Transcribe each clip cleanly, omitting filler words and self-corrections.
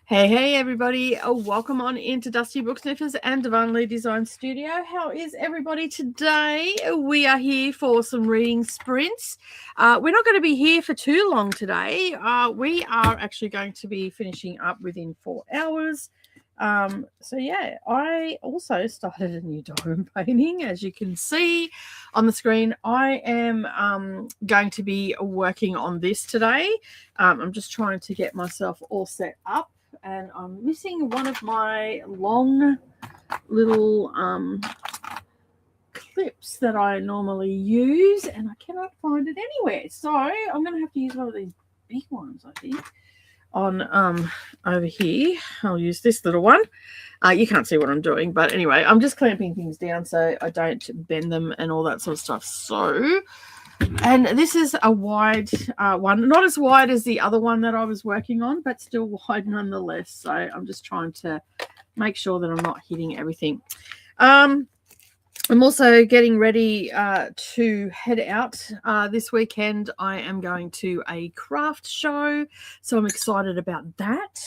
Hey everybody, welcome on into Dusty Book Sniffers and Divinely Design Studio. How is everybody today? We are here for some reading sprints. We're not going to be here for too long today. We are actually going to be finishing up within 4 hours. So yeah, I also started a new diamond painting, as you can see on the screen. I am going to be working on this today. I'm just trying to get myself all set up. And I'm missing one of my long little clips that I normally use, and I cannot find it anywhere. So I'm going to have to use one of these big ones, I think, on over here. I'll use this little one. You can't see what I'm doing, but anyway, I'm just clamping things down so I don't bend them and all that sort of stuff. So... and this is a wide one, not as wide as the other one that I was working on, but still wide nonetheless. So I'm just trying to make sure that I'm not hitting everything. I'm also getting ready to head out this weekend. I am going to a craft show, so I'm excited about that.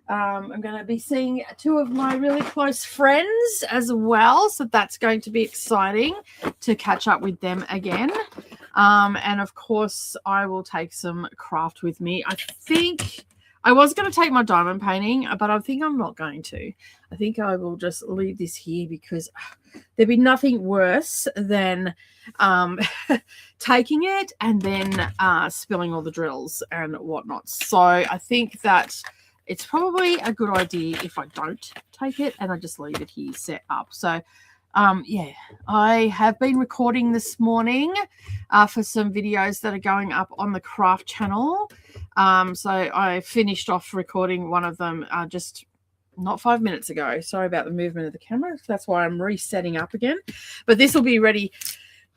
I'm going to be seeing two of my really close friends as well, so that's going to be exciting to catch up with them again. And of course, I will take some craft with me. I think I was going to take my diamond painting, but I think I'm not going to. I think I will just leave this here because there'd be nothing worse than taking it and then spilling all the drills and whatnot. So I think that it's probably a good idea if I don't take it and I just leave it here set up. So, yeah, I have been recording this morning for some videos that are going up on the craft channel. So I finished off recording one of them just not 5 minutes ago. Sorry about the movement of the camera. That's why I'm resetting up again. But this will be ready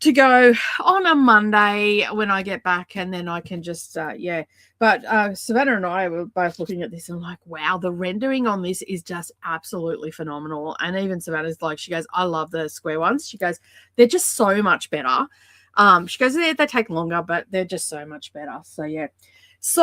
to go on a Monday when I get back, and then I can just yeah. But Savannah and I were both looking at this and like, wow, the rendering on this is just absolutely phenomenal. And even Savannah's like, she goes, I love the square ones. She goes, they're just so much better. She goes, they take longer, but they're just so much better. So yeah. So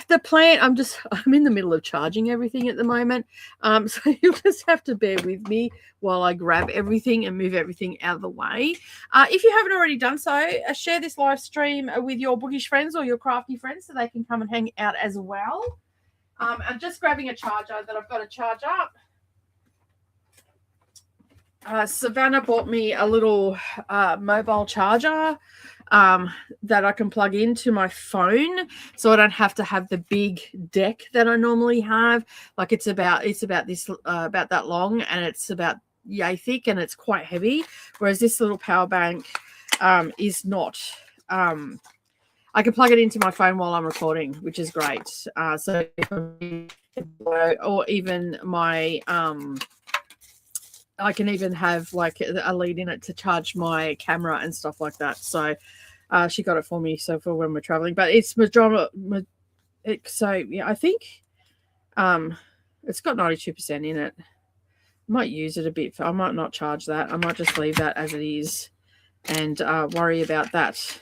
the plan, I'm in the middle of charging everything at the moment. So you'll just have to bear with me while I grab everything and move everything out of the way. If you haven't already done so, share this live stream with your bookish friends or your crafty friends so they can come and hang out as well. I'm just grabbing a charger that I've got to charge up. Savannah bought me a little mobile charger that I can plug into my phone, so I don't have to have the big deck that I normally have. Like it's about this about that long, and it's about yay thick, and it's quite heavy. Whereas this little power bank is not. I can plug it into my phone while I'm recording, which is great. So or even my I can even have like a lead in it to charge my camera and stuff like that. So she got it for me, so for when we're traveling. But it's so yeah, I think it's got 92% in it. I might use it a bit. I might not charge that. I might just leave that as it is and worry about that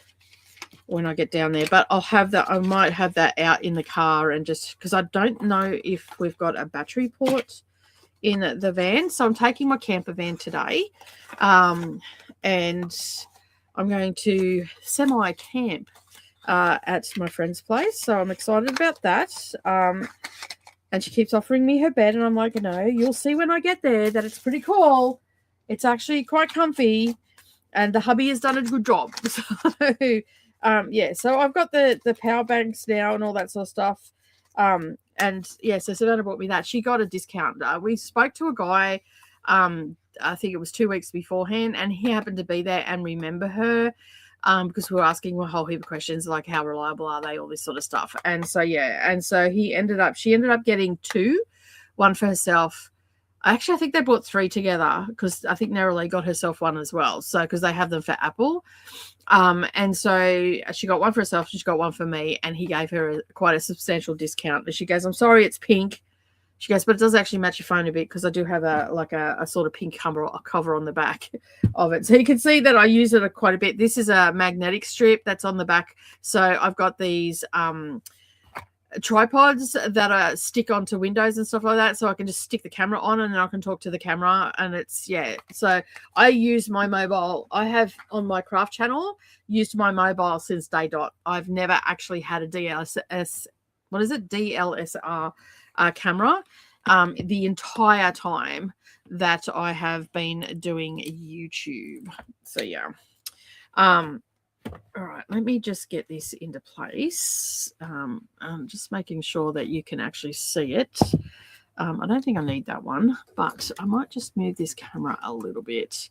when I get down there. But I'll have that. I might have that out in the car, and just because I don't know if we've got a battery port in the van. So I'm taking my camper van today, and I'm going to semi-camp at my friend's place. So I'm excited about that. And she keeps offering me her bed, and I'm like, no, you'll see when I get there that it's pretty cool. It's actually quite comfy, and the hubby has done a good job. So yeah, so I've got the power banks now and all that sort of stuff. And yeah, so Savannah bought me that. She got a discount. We spoke to a guy, I think it was 2 weeks beforehand, and he happened to be there and remember her because we were asking a whole heap of questions like how reliable are they, all this sort of stuff. And so yeah, and so she ended up getting two, one for herself. Actually, I think they bought three together because I think Neroli got herself one as well. So because they have them for Apple. And so she got one for herself, she got one for me, and he gave her quite a substantial discount. And she goes, I'm sorry, it's pink. She goes, but it does actually match your phone a bit because I do have a sort of pink cover on the back of it. So you can see that I use it quite a bit. This is a magnetic strip that's on the back. So I've got these tripods that are stick onto windows and stuff like that, so I can just stick the camera on and then I can talk to the camera. And it's, yeah, so I use my mobile. I have on my craft channel used my mobile since day dot. I've never actually had a DLSR camera the entire time that I have been doing YouTube. So yeah. All right, let me just get this into place. I'm just making sure that you can actually see it. I don't think I need that one, but I might just move this camera a little bit.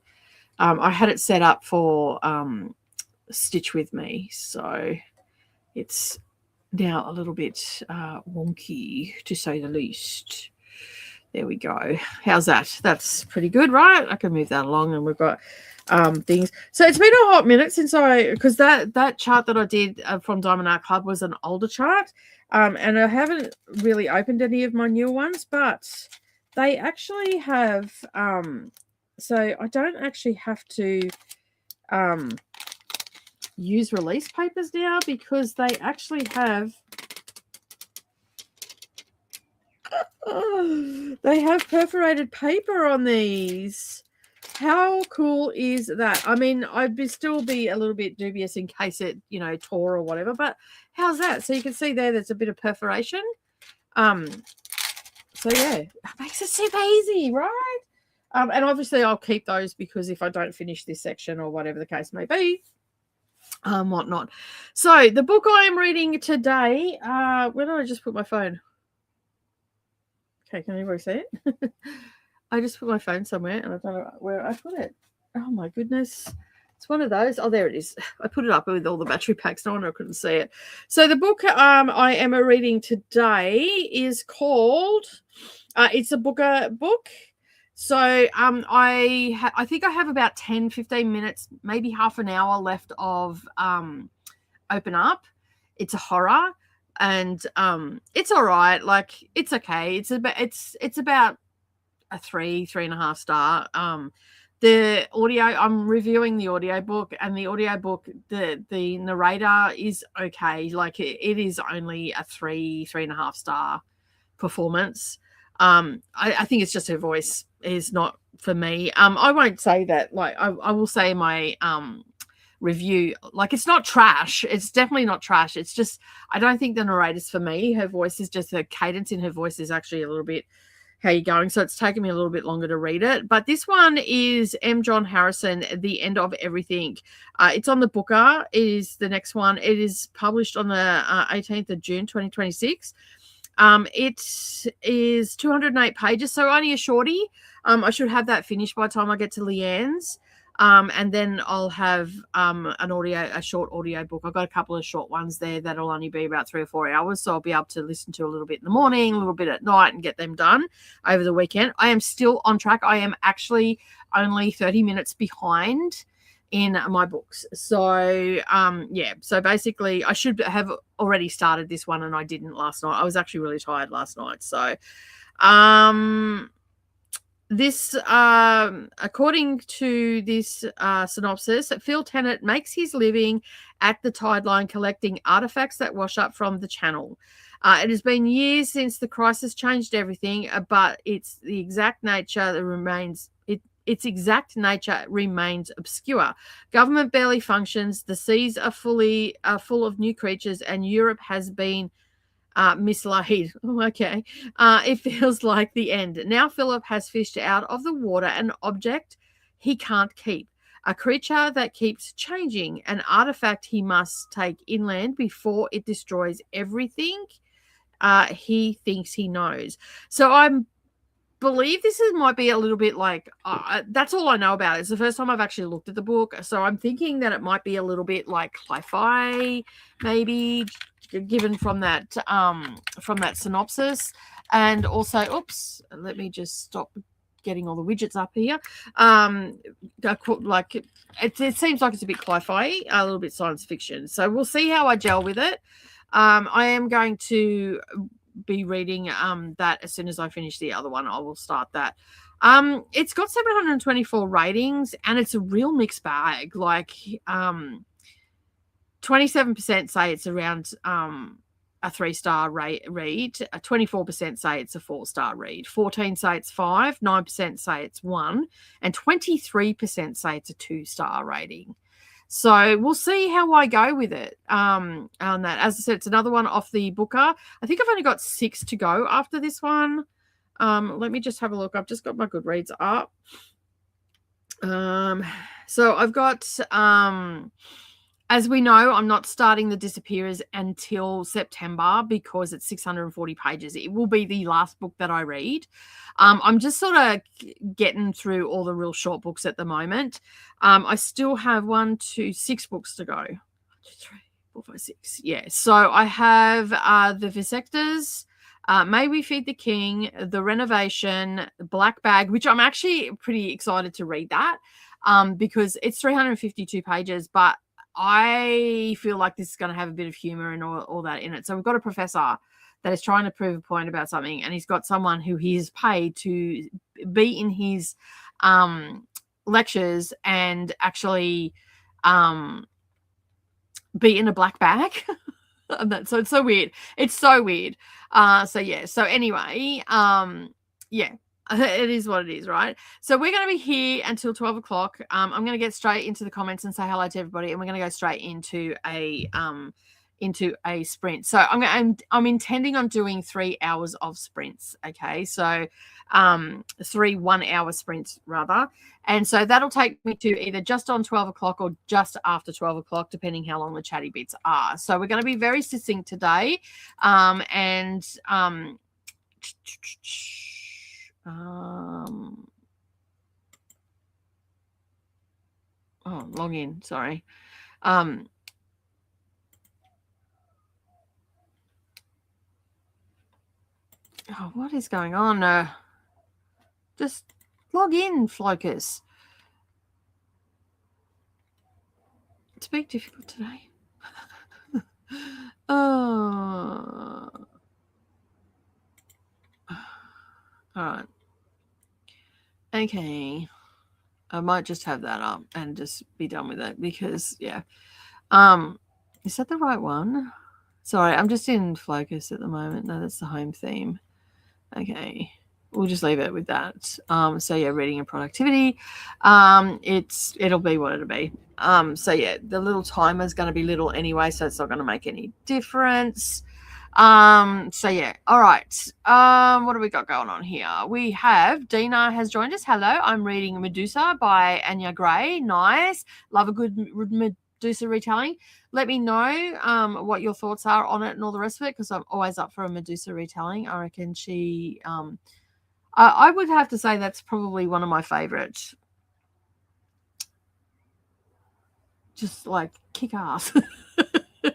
I had it set up for Stitch With Me, so it's now a little bit wonky, to say the least. There we go. How's that? That's pretty good, right? I can move that along, and we've got things. So it's been a hot minute since because that chart that I did from Diamond Art Club was an older chart, and I haven't really opened any of my new ones, but they actually have so I don't actually have to use release papers now, because they actually have they have perforated paper on these. How cool is that? I mean, I'd still be a little bit dubious in case it, tore or whatever, but how's that? So you can see there's a bit of perforation. So yeah, that makes it super easy, right? And obviously I'll keep those, because if I don't finish this section or whatever the case may be, whatnot. So the book I am reading today, where did I just put my phone? Okay, can anybody see it? I just put my phone somewhere and I don't know where I put it. Oh my goodness. It's one of those. Oh, there it is. I put it up with all the battery packs on. I couldn't see it. So the book I am reading today is called, it's a book. So I think I have about 10, 15 minutes, maybe half an hour left of Open Up. It's a horror, and it's all right. Like, it's okay. It's about a 3.5 star. The audio, I'm reviewing the audiobook, and the audiobook, the narrator is okay. Like, it is only a 3.5 star performance. I think it's just her voice is not for me. I won't say that. Like, I will say in my review, like, it's not trash. It's definitely not trash. It's just, I don't think the narrator's for me. Her voice is just, the cadence in her voice is actually a little bit, how you going? So it's taken me a little bit longer to read it. But this one is M. John Harrison, The End of Everything. It's on the Booker. It is the next one. It is published on the 18th of June, 2026. It is 208 pages, so only a shorty. I should have that finished by the time I get to Leanne's. And then I'll have a short audio book. I've got a couple of short ones there that'll only be about 3 or 4 hours, so I'll be able to listen to a little bit in the morning, a little bit at night, and get them done over the weekend. I am still on track. I am actually only 30 minutes behind in my books. So yeah, so basically I should have already started this one, and I didn't last night. I was actually really tired last night. So this, according to this synopsis, Phil Tennant makes his living at the tide line collecting artifacts that wash up from the channel. It has been years since the crisis changed everything, but its exact nature remains obscure. Government barely functions. The seas are full of new creatures, and Europe has been mislaid. Oh, okay. It feels like the end. Now Philip has fished out of the water an object he can't keep, a creature that keeps changing, an artifact he must take inland before it destroys everything he thinks he knows. So I believe this might be a little bit like, that's all I know about it. It's the first time I've actually looked at the book, so I'm thinking that it might be a little bit like sci-fi, maybe, given from that synopsis. And also, oops, let me just stop getting all the widgets up here. Like, it seems like it's a bit sci-fi, a little bit science fiction. So we'll see how I gel with it. I am going to be reading that as soon as I finish the other one. I will start that. It's got 724 ratings, and it's a real mixed bag. Like, 27% say it's around a 3-star read. 24% say it's a 4-star read. 14 say it's 5. 9% say it's 1. And 23% say it's a 2-star rating. So we'll see how I go with it on that. As I said, it's another one off the Booker. I think I've only got 6 to go after this one. Let me just have a look. I've just got my Goodreads up. So I've got, as we know, I'm not starting The Disappearers until September because it's 640 pages. It will be the last book that I read. I'm just sort of getting through all the real short books at the moment. I still have 6 books to go. 1, 2, 3, 4, 5, 6. Yeah. So I have The Vivisectors, May We Feed the King, The Renovation, Black Bag, which I'm actually pretty excited to read that because it's 352 pages, but I feel like this is going to have a bit of humor and all that in it. So we've got a professor that is trying to prove a point about something, and he's got someone who he has paid to be in his lectures and actually be in a black bag. So it's so weird. It's so weird. So yeah. So anyway, yeah. It is what it is, right? So we're going to be here until 12 o'clock. I'm going to get straight into the comments and say hello to everybody, and we're going to go straight into a sprint. So I'm intending on doing 3 hours of sprints. Okay, so 3 1-hour sprints rather, and so that'll take me to either just on 12 o'clock or just after 12 o'clock, depending how long the chatty bits are. So we're going to be very succinct today, log in, sorry. Oh, what is going on? Just log in, Flocus. It's a bit difficult today. Oh. All right. Okay. I might just have that up and just be done with it because, yeah. Is that the right one? Sorry, I'm just in Focus at the moment. No, that's the home theme. Okay. We'll just leave it with that. So yeah, reading and productivity. It'll be what it'll be. So yeah, the little timer is going to be little anyway, so it's not going to make any difference. So yeah, all right. What do we got going on here? We have Dina has joined us. Hello, I'm reading Medusa by Anya Gray. Nice. Love a good Medusa retelling. Let me know what your thoughts are on it and all the rest of it, because I'm always up for a Medusa retelling. I reckon she I would have to say that's probably one of my favorites. Just like kick ass.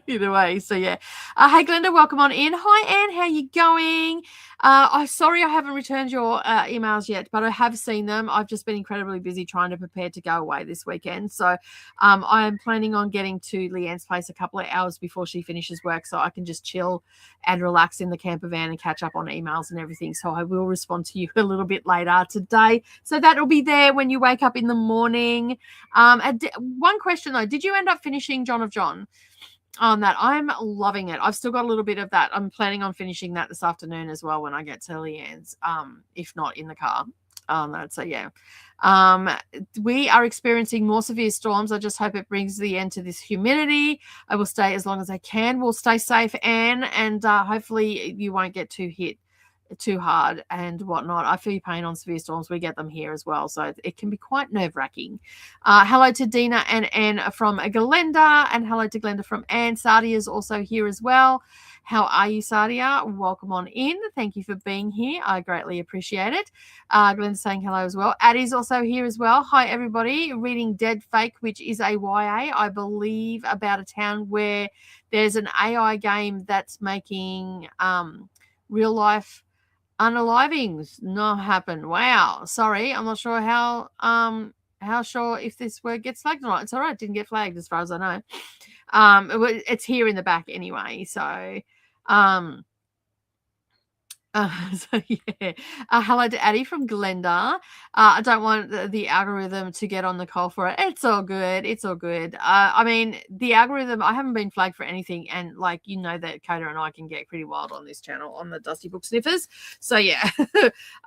Either way, so yeah. Hey Glenda, welcome on in. Hi Anne, how you going? I'm sorry I haven't returned your emails yet, but I have seen them. I've just been incredibly busy trying to prepare to go away this weekend. So I am planning on getting to Leanne's place a couple of hours before she finishes work, so I can just chill and relax in the camper van and catch up on emails and everything. So I will respond to you a little bit later today. So that'll be there when you wake up in the morning. One question though, did you end up finishing John of John? On that, I'm loving it. I've still got a little bit of that. I'm planning on finishing that this afternoon as well when I get to Leanne's, if not in the car. So yeah, we are experiencing more severe storms. I just hope it brings the end to this humidity. I will stay as long as I can. We'll stay safe, Anne, and hopefully you won't get hit too hard and whatnot. I feel your pain on severe storms. We get them here as well, so it can be quite nerve-wracking. Hello to Dina and Anne from Glenda, and hello to Glenda from Anne. Sadia is also here as well. How are you, Sadia? Welcome on in. Thank you for being here. I greatly appreciate it. Glenda's saying hello as well. Addie's also here as well. Hi, everybody. Reading Dead Fake, which is a YA, I believe, about a town where there's an AI game that's making real-life unalivings not happen. Wow. Sorry, I'm not sure how sure if this word gets flagged or not. It's all right. It didn't get flagged as far as I know. It's here in the back anyway. So So yeah, hello to Addie from Glenda. I don't want the algorithm to get on Nicole for it. It's all good. It's all good. I mean, the algorithm. I haven't been flagged for anything, and like you know that Coda and I can get pretty wild on this channel on the Dusty Book Sniffers. So yeah,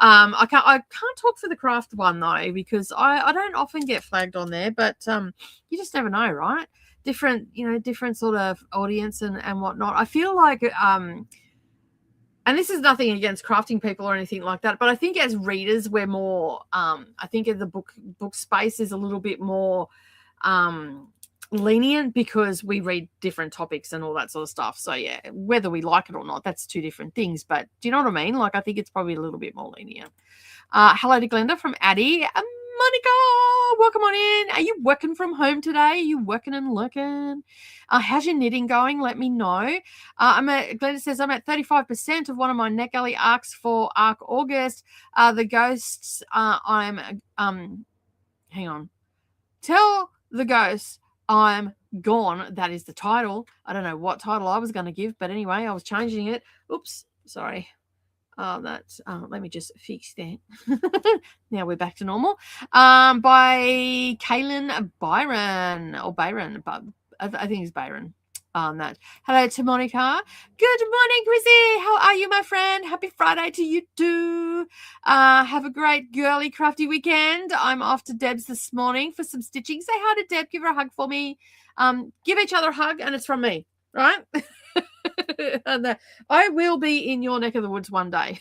I can't talk for the craft one though because I don't often get flagged on there, but you just never know, right? Different sort of audience and whatnot. I feel like and this is nothing against crafting people or anything like that, but I think as readers we're more I think in the book space is a little bit more lenient because we read different topics and all that sort of stuff. So yeah, whether we like it or not, that's two different things, but do you know what I mean? Like I think it's probably a little bit more lenient. Hello to Glenda from Addie. Monica, welcome on in. Are you working from home today? Are you working and looking? How's your knitting going? Let me know. Glenda says, I'm at 35% of one of my NetGalley arcs for Arc August. The ghosts, hang on. Tell the ghosts I'm gone. That is the title. I don't know what title I was going to give, but anyway, I was changing it. Oops, sorry. Let me just fix that. Now we're back to normal. By Kaylin Byron or Byron, but I think it's Byron. That. Hello to Monica. Good morning, Chrissy. How are you, my friend? Happy Friday to you too. Have a great girly crafty weekend. I'm off to Deb's this morning for some stitching. Say hi to Deb. Give her a hug for me. Give each other a hug, and it's from me, right? And I will be in your neck of the woods one day.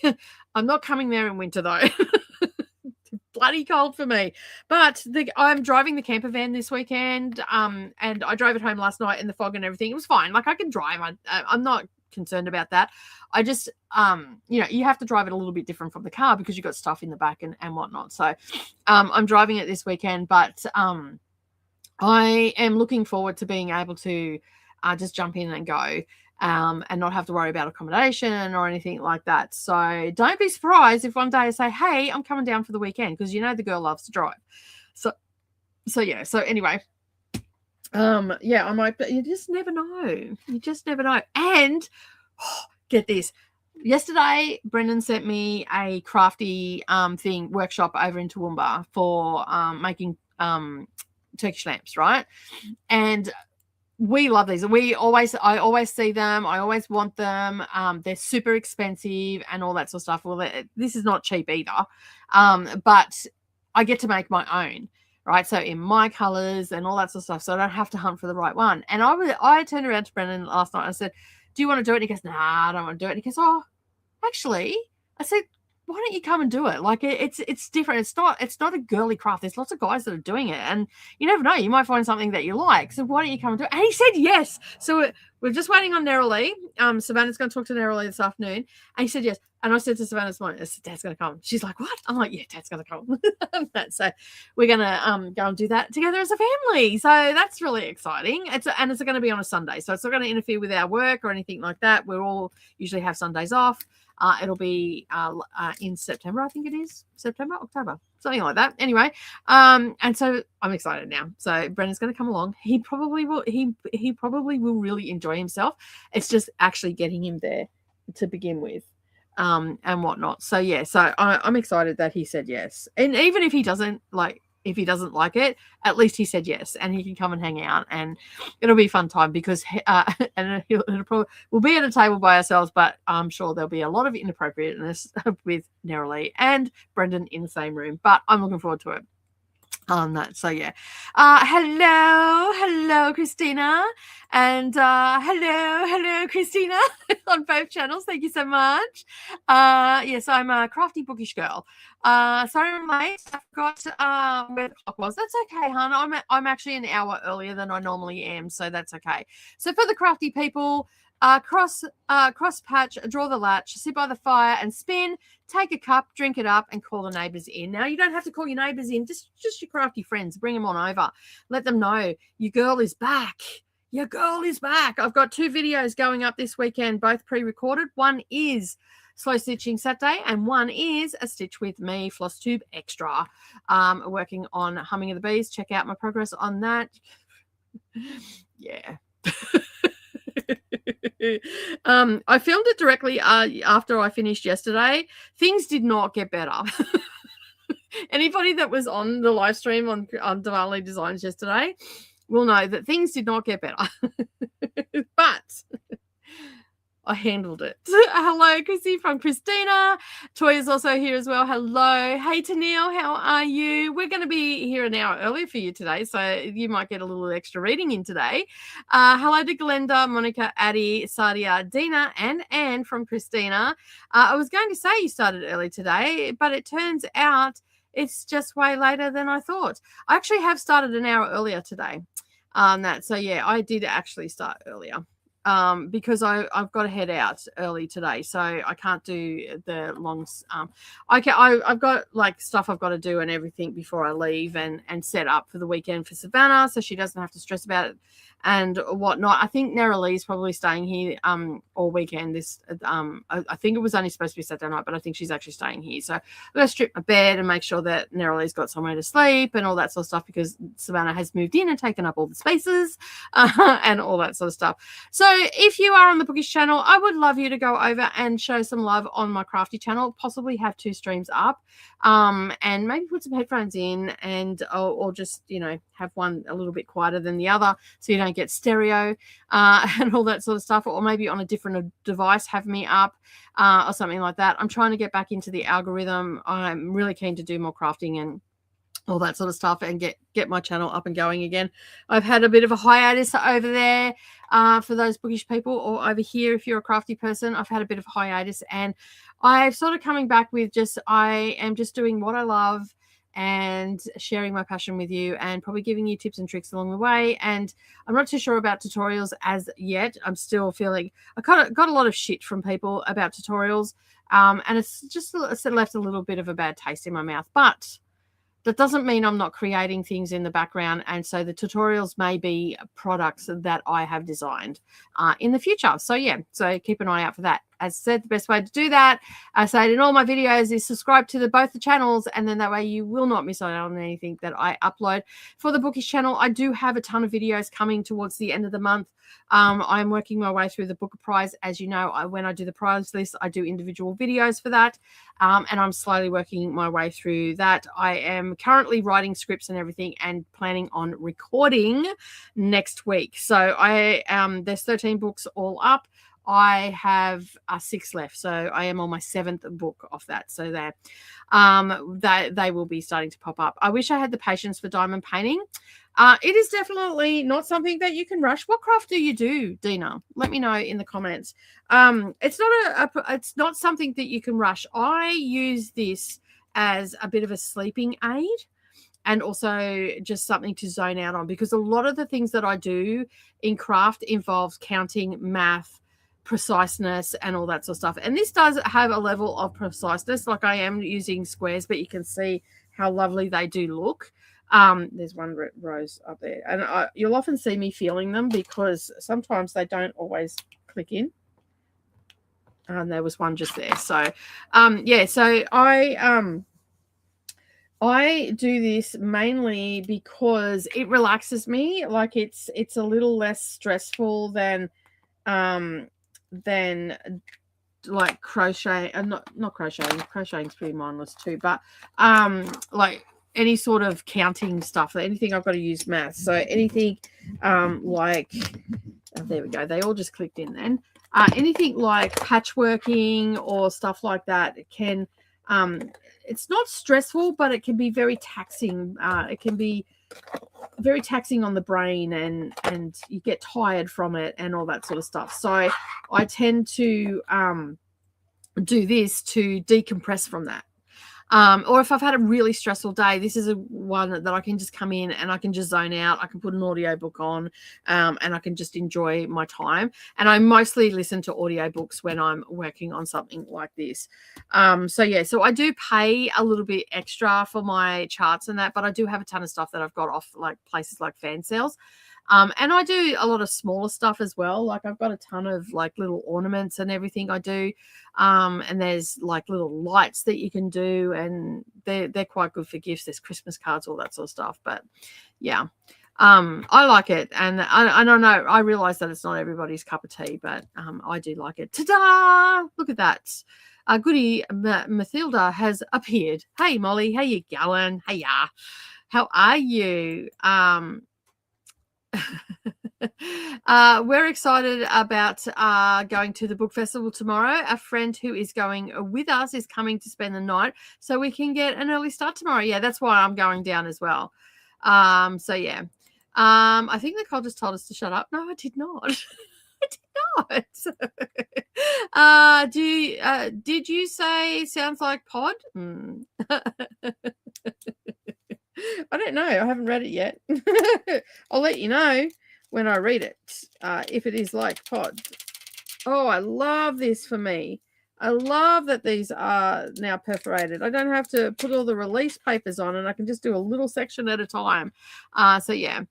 I'm not coming there in winter though. It's bloody cold for me. But I'm driving the camper van this weekend. And I drove it home last night in the fog and everything. It was fine. Like I can drive. I'm not concerned about that. I just you have to drive it a little bit different from the car because you've got stuff in the back and whatnot. So I'm driving it this weekend, but I am looking forward to being able to just jump in and go. And not have to worry about accommodation or anything like that. So don't be surprised if one day I say, hey, I'm coming down for the weekend because you know the girl loves to drive. So yeah. So anyway, I might, but you just never know. You just never know. And get this. Yesterday, Brendan sent me a crafty workshop over in Toowoomba for making Turkish lamps, right? And we love these. I always see them. I always want them. They're super expensive and all that sort of stuff. Well, this is not cheap either. But I get to make my own, right? So in my colors and all that sort of stuff. So I don't have to hunt for the right one. And I turned around to Brendan last night and I said, do you want to do it? And he goes, nah, I don't want to do it. And he goes, oh, actually, I said, why don't you come and do it? Like it's different. It's not a girly craft. There's lots of guys that are doing it, and you never know. You might find something that you like. So why don't you come and do it? And he said yes. So we're just waiting on Neroli. Savannah's going to talk to Neroli this afternoon, and he said yes. And I said to Savannah this morning, I said, Dad's going to come. She's like, what? I'm like, yeah, Dad's going to come. So we're going to go and do that together as a family. So that's really exciting. It's going to be on a Sunday. So it's not going to interfere with our work or anything like that. We all usually have Sundays off. It'll be in September, I think it is. September, October, something like that. Anyway, and so I'm excited now. So Brendan's going to come along. He probably will. He probably will really enjoy himself. It's just actually getting him there to begin with. And whatnot. So yeah, so I'm excited that he said yes. And even if he doesn't like it, at least he said yes, and he can come and hang out, and it'll be a fun time because and we'll be at a table by ourselves, but I'm sure there'll be a lot of inappropriateness with Neroli and Brendan in the same room. But I'm looking forward to it. On that. So yeah. Hello, Christina. And hello, Christina on both channels. Thank you so much. Yes, I'm a crafty bookish girl. Sorry I'm late. I forgot where the clock was. That's okay, hon. I'm actually an hour earlier than I normally am, so that's okay. So for the crafty people, cross patch, draw the latch, sit by the fire and spin, take a cup, drink it up and call the neighbours in. Now, you don't have to call your neighbours in, just your crafty friends. Bring them on over. Let them know your girl is back. Your girl is back. I've got 2 videos going up this weekend, both pre-recorded. One is Slow Stitching Saturday and one is A Stitch With Me Floss Tube Extra. Working on Humming of the Bees. Check out my progress on that. Yeah. I filmed it directly after I finished yesterday. Things did not get better. Anybody that was on the live stream on Diwali Designs yesterday will know that things did not get better. But I handled it. Hello, Chrissy from Christina. Toy is also here as well. Hello. Hey, Tennille, how are you? We're going to be here an hour early for you today, so you might get a little extra reading in today. Hello to Glenda, Monica, Addie, Sadia, Dina, and Anne from Christina. I was going to say you started early today, but it turns out it's just way later than I thought. I actually have started an hour earlier today. So yeah, I did actually start earlier. Because I've got to head out early today, so I can't do the long. I've got like stuff I've got to do and everything before I leave and set up for the weekend for Savannah, so she doesn't have to stress about it and whatnot. I think Nerali is probably staying here all weekend. I think it was only supposed to be Saturday night, but I think she's actually staying here. So I'm going to strip my bed and make sure that Nerali's got somewhere to sleep and all that sort of stuff, because Savannah has moved in and taken up all the spaces and all that sort of stuff. So if you are on the Bookish channel, I would love you to go over and show some love on my Crafty channel, possibly have 2 streams up, and maybe put some headphones in and or just, have one a little bit quieter than the other so you don't get stereo and all that sort of stuff, or maybe on a different device have me up or something like that. I'm trying to get back into the algorithm. I'm really keen to do more crafting and all that sort of stuff and get my channel up and going again. I've had a bit of a hiatus over there for those Bookish people, or over here if you're a crafty person. I've had a bit of a hiatus, and I've sort of coming back with I am just doing what I love and sharing my passion with you, and probably giving you tips and tricks along the way. And I'm not too sure about tutorials as yet. I'm still feeling I got a lot of shit from people about tutorials, and it's left a little bit of a bad taste in my mouth, but that doesn't mean I'm not creating things in the background. And so the tutorials may be products that I have designed in the future. So yeah, so keep an eye out for that. As I said, the best way to do that, I say it in all my videos, is subscribe to both the channels, and then that way you will not miss out on anything that I upload. For the Bookish channel, I do have a ton of videos coming towards the end of the month. I'm working my way through the Booker Prize. As you know, when I do the prize list, I do individual videos for that, and I'm slowly working my way through that. I am currently writing scripts and everything and planning on recording next week. So there's 13 books all up. I have 6 left, so I am on my 7th book off that. So they will be starting to pop up. I wish I had the patience for diamond painting. It is definitely not something that you can rush. What craft do you do, Dina? Let me know in the comments. It's not something that you can rush. I use this as a bit of a sleeping aid, and also just something to zone out on, because a lot of the things that I do in craft involves counting, math, preciseness, and all that sort of stuff. And this does have a level of preciseness. Like, I am using squares, but you can see how lovely they do look. There's one rose up there, and you'll often see me feeling them, because sometimes they don't always click in. And there was one just there. So yeah, so I do this mainly because it relaxes me. Like, it's a little less stressful than like crochet, and not crocheting. Crocheting's pretty mindless too, but like any sort of counting stuff, anything I've got to use math. So anything like, oh, there we go, they all just clicked in then. Anything like patchworking or stuff like that, it can it's not stressful, but it can be very taxing. It can be very taxing on the brain, and you get tired from it and all that sort of stuff. So I tend to do this to decompress from that. Or if I've had a really stressful day, this is one that I can just come in and I can just zone out. I can put an audiobook on, and I can just enjoy my time. And I mostly listen to audiobooks when I'm working on something like this. So yeah, so I do pay a little bit extra for my charts and that, but I do have a ton of stuff that I've got off like places like fan sales. And I do a lot of smaller stuff as well. Like, I've got a ton of like little ornaments and everything I do. And there's like little lights that you can do, and they're quite good for gifts. There's Christmas cards, all that sort of stuff. But yeah. I like it, and I don't know. I realize that it's not everybody's cup of tea, but I do like it. Ta-da! Look at that. Goody Mathilda has appeared. Hey, Molly, how you going? Hey, yeah. How are you? We're excited about going to the book festival tomorrow. A friend who is going with us is coming to spend the night, so we can get an early start tomorrow. Yeah, that's why I'm going down as well. So yeah. I think Nicole just told us to shut up. No, I did not. I did not. Did you say sounds like pod? I don't know. I haven't read it yet. I'll let you know when I read it, if it is like pod. Oh, I love this for me. I love that these are now perforated. I don't have to put all the release papers on, and I can just do a little section at a time. So yeah.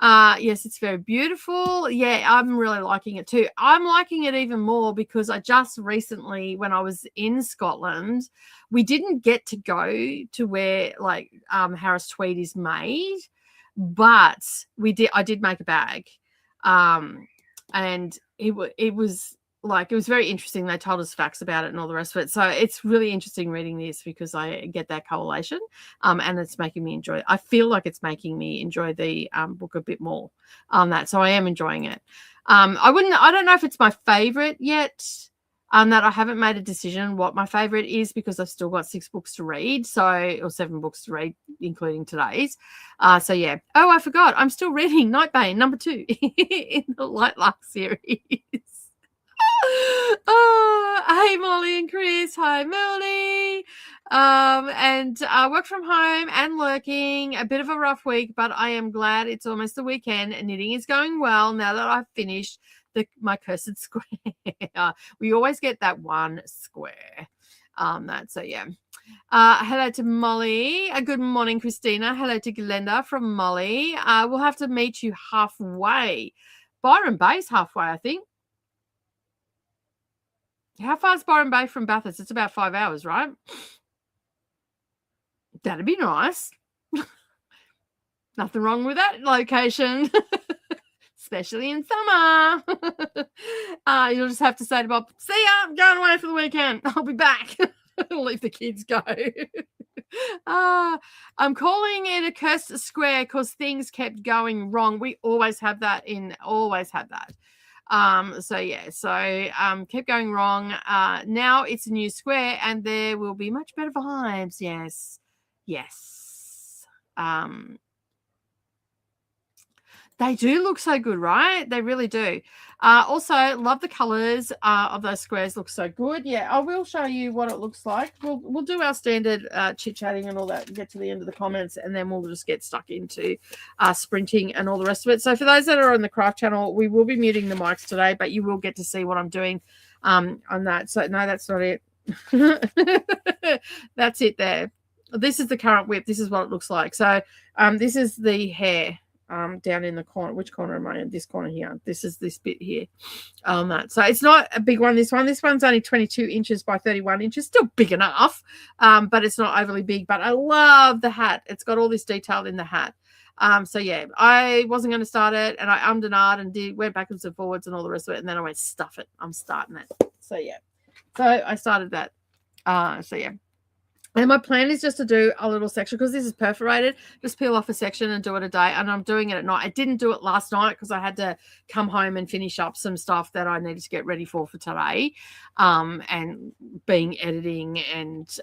Yes, it's very beautiful. Yeah, I'm really liking it too. I'm liking it even more because I just recently, when I was in Scotland, we didn't get to go to where like Harris Tweed is made, but I did make a bag. And it was very interesting. They told us facts about it and all the rest of it. So it's really interesting reading this because I get that correlation, and it's making me enjoy it. I feel like it's making me enjoy the book a bit more on that. So I am enjoying it. I don't know if it's my favorite yet, that I haven't made a decision what my favorite is because I've still got 6 books to read. Or 7 books to read, including today's. So yeah. Oh, I forgot. I'm still reading Nightbane number 2 in the Light Lark series. Oh, hey Molly and Chris. Hi Melanie. And work from home and lurking. A bit of a rough week, but I am glad it's almost the weekend. Knitting is going well now that I've finished my cursed square. We always get that one square. So yeah. Hello to Molly. Good morning, Christina. Hello to Glenda from Molly. We'll have to meet you halfway. Byron Bay's halfway, I think. How far is Byron Bay from Bathurst? It's about 5 hours, right? That'd be nice. Nothing wrong with that location, especially in summer. You'll just have to say to Bob, see ya, I'm going away for the weekend. I'll be back. Leave the kids go. I'm calling it a cursed square because things kept going wrong. We always have that. So yeah, kept going wrong. Now it's a new square and there will be much better vibes. Yes. They do look so good, right? They really do. Also, love the colors of those squares. Look so good. Yeah, I will show you what it looks like. We'll do our standard chit-chatting and all that and get to the end of the comments, and then we'll just get stuck into sprinting and all the rest of it. So for those that are on the craft channel, we will be muting the mics today, but you will get to see what I'm doing on that. So no, that's not it. That's it there. This is the current whip. This is what it looks like. So this is the hair. Down in the corner. Which corner am I in? This corner here. This is this bit here. So it's not a big one. This one's only 22 inches by 31 inches. Still big enough, but it's not overly big. But I love the hat. It's got all this detail in the hat. So yeah, I wasn't going to start it, and I ummed and ahed and went backwards and forwards and all the rest of it, and then I went stuff it. I'm starting it. So yeah, so I started that. So yeah. And my plan is just to do a little section because this is perforated. Just peel off a section and do it a day. And I'm doing it at night. I didn't do it last night because I had to come home and finish up some stuff that I needed to get ready for today, and being editing and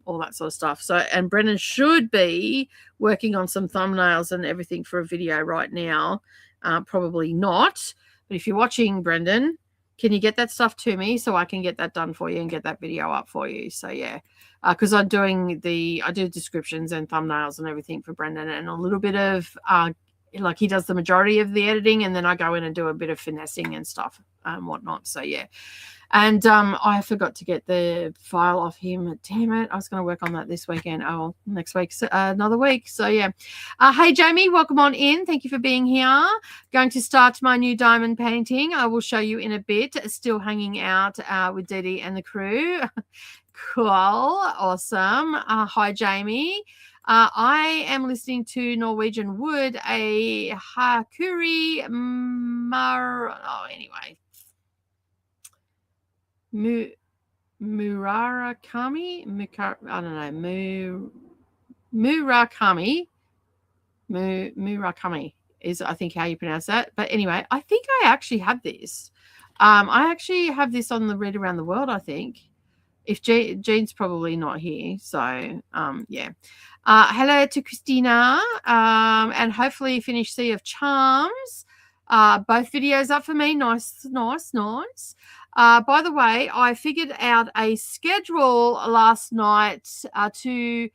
all that sort of stuff. So, and Brendan should be working on some thumbnails and everything for a video right now. Probably not. But if you're watching, Brendan, can you get that stuff to me so I can get that done for you and get that video up for you? So yeah, because I do descriptions and thumbnails and everything for Brendan, and a little bit of like he does the majority of the editing, and then I go in and do a bit of finessing and stuff and whatnot. So yeah. And I forgot to get the file off him. Damn it. I was going to work on that this weekend. Oh, next week's another week. So, yeah. Hey, Jamie, welcome on in. Thank you for being here. Going to start my new diamond painting. I will show you in a bit. Still hanging out with Dee Dee and the crew. Cool. Awesome. Hi, Jamie. I am listening to Norwegian Wood, a Hakuri anyway. Murakami? I don't know. Murakami. Murakami is, I think, how you pronounce that. But anyway, I think I actually have this. I actually have this on the Read Around the World, I think. If Jean's probably not here. So, yeah. Hello to Christina. And hopefully finish Sea of Charms. Both videos up for me. Nice. By the way, I figured out a schedule last night to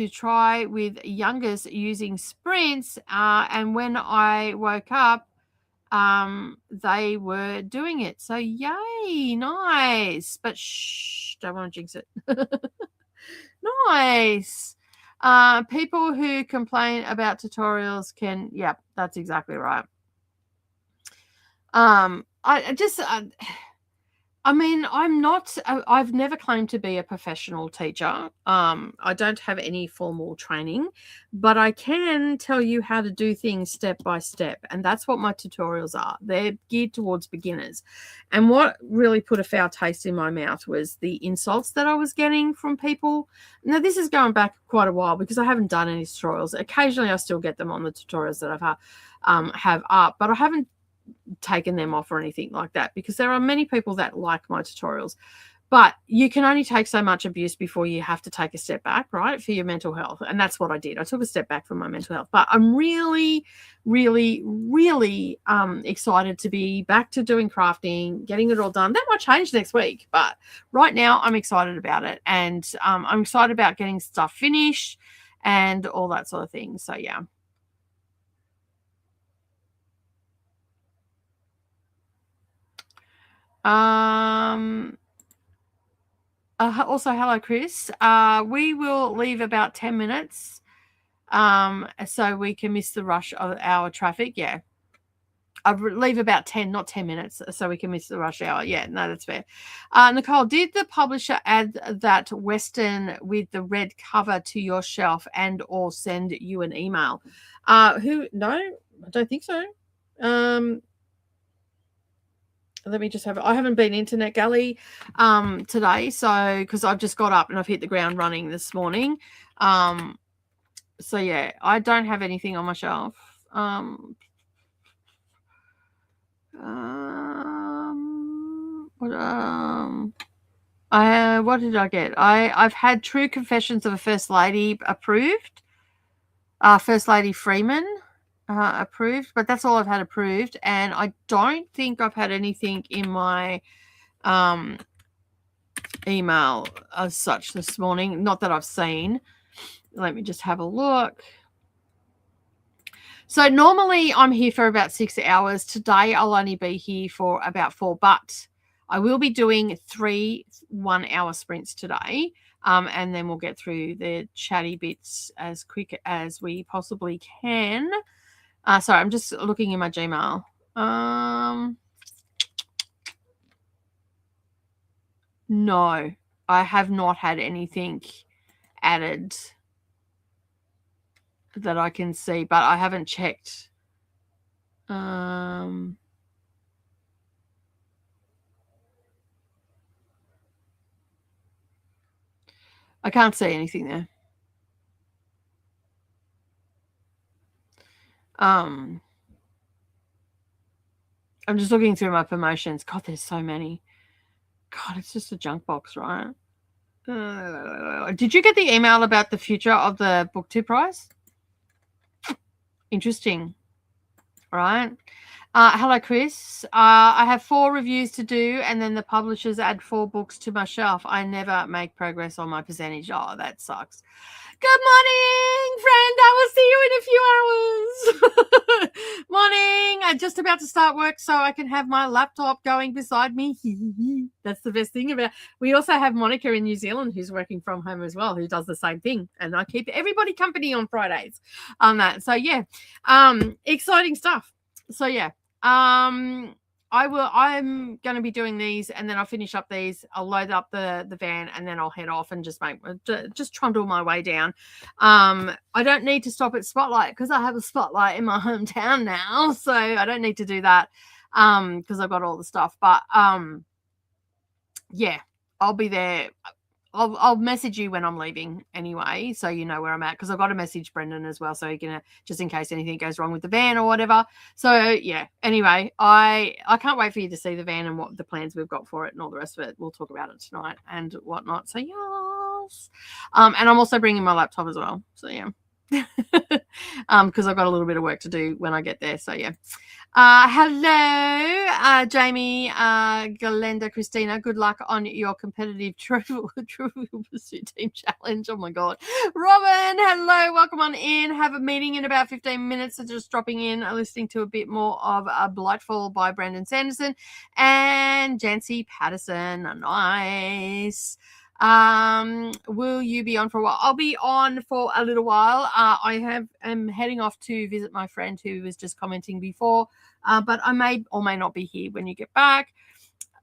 try with youngest using sprints, and when I woke up, they were doing it. So yay, nice. But shh, don't want to jinx it. Nice. People who complain about tutorials can, yep, that's exactly right. I've never claimed to be a professional teacher. I don't have any formal training, but I can tell you how to do things step by step. And that's what my tutorials are. They're geared towards beginners. And what really put a foul taste in my mouth was the insults that I was getting from people. Now, this is going back quite a while because I haven't done any tutorials. Occasionally, I still get them on the tutorials that I've have up, but I haven't taken them off or anything like that because there are many people that like my tutorials, but you can only take so much abuse before you have to take a step back, right, for your mental health. And that's what I did. I took a step back from my mental health, but I'm really excited to be back to doing crafting, getting it all done. That might change next week, but right now I'm excited about it, and I'm excited about getting stuff finished and all that sort of thing. So yeah. Also, hello, Chris. We will leave about 10 minutes so we can miss the rush of our traffic. Yeah. I leave about 10, not 10 minutes, so we can miss the rush hour. Yeah, no, that's fair. Nicole, did the publisher add that Western with the red cover to your shelf and or send you an email? No, I don't think so. Let me just I haven't been Internet Galley today, so because I've just got up and I've hit the ground running this morning. So yeah, I don't have anything on my shelf. What did I get? I've had True Confessions of a First Lady approved. First Lady Freeman approved, but that's all I've had approved, and I don't think I've had anything in my email as such this morning. Not that I've seen. Let me just have a look. So normally I'm here for about 6 hours. Today I'll only be here for about 4, but I will be doing 3 1-hour sprints today. And then we'll get through the chatty bits as quick as we possibly can. Sorry, I'm just looking in my Gmail. No, I have not had anything added that I can see, but I haven't checked. I can't see anything there. I'm just looking through my promotions. God, there's so many. God, it's just a junk box, right? Did you get the email about the future of the BookTube prize? Interesting. Right. Hello, Chris. I have 4 reviews to do, and then the publishers add 4 books to my shelf. I never make progress on my percentage. Oh, that sucks. Good morning, friend. I will see you in a few hours. Morning. I'm just about to start work so I can have my laptop going beside me. That's the best thing about it. We also have Monica in New Zealand who's working from home as well, who does the same thing. And I keep everybody company on Fridays on that. So, yeah, exciting stuff. So, yeah, I'm going to be doing these, and then I'll finish up these. I'll load up the van, and then I'll head off and just trundle my way down. I don't need to stop at Spotlight because I have a Spotlight in my hometown now, so I don't need to do that because I've got all the stuff. But yeah, I'll be there. I'll message you when I'm leaving anyway, so you know where I'm at, because I've got to message Brendan as well, so he can, just in case anything goes wrong with the van or whatever. So yeah, anyway, I can't wait for you to see the van and what the plans we've got for it and all the rest of it. We'll talk about it tonight and whatnot. So yes, and I'm also bringing my laptop as well. So yeah, because I've got a little bit of work to do when I get there. So yeah. Hello, Jamie, Galenda, Christina. Good luck on your competitive Trivial Pursuit Team Challenge. Oh my God. Robin, hello. Welcome on in. Have a meeting in about 15 minutes. So just dropping in, listening to a bit more of Blightfall by Brandon Sanderson and Jancy Patterson. Nice. Will you be on for a while? I'll be on for a little while. I'm heading off to visit my friend who was just commenting before, but I may or may not be here when you get back.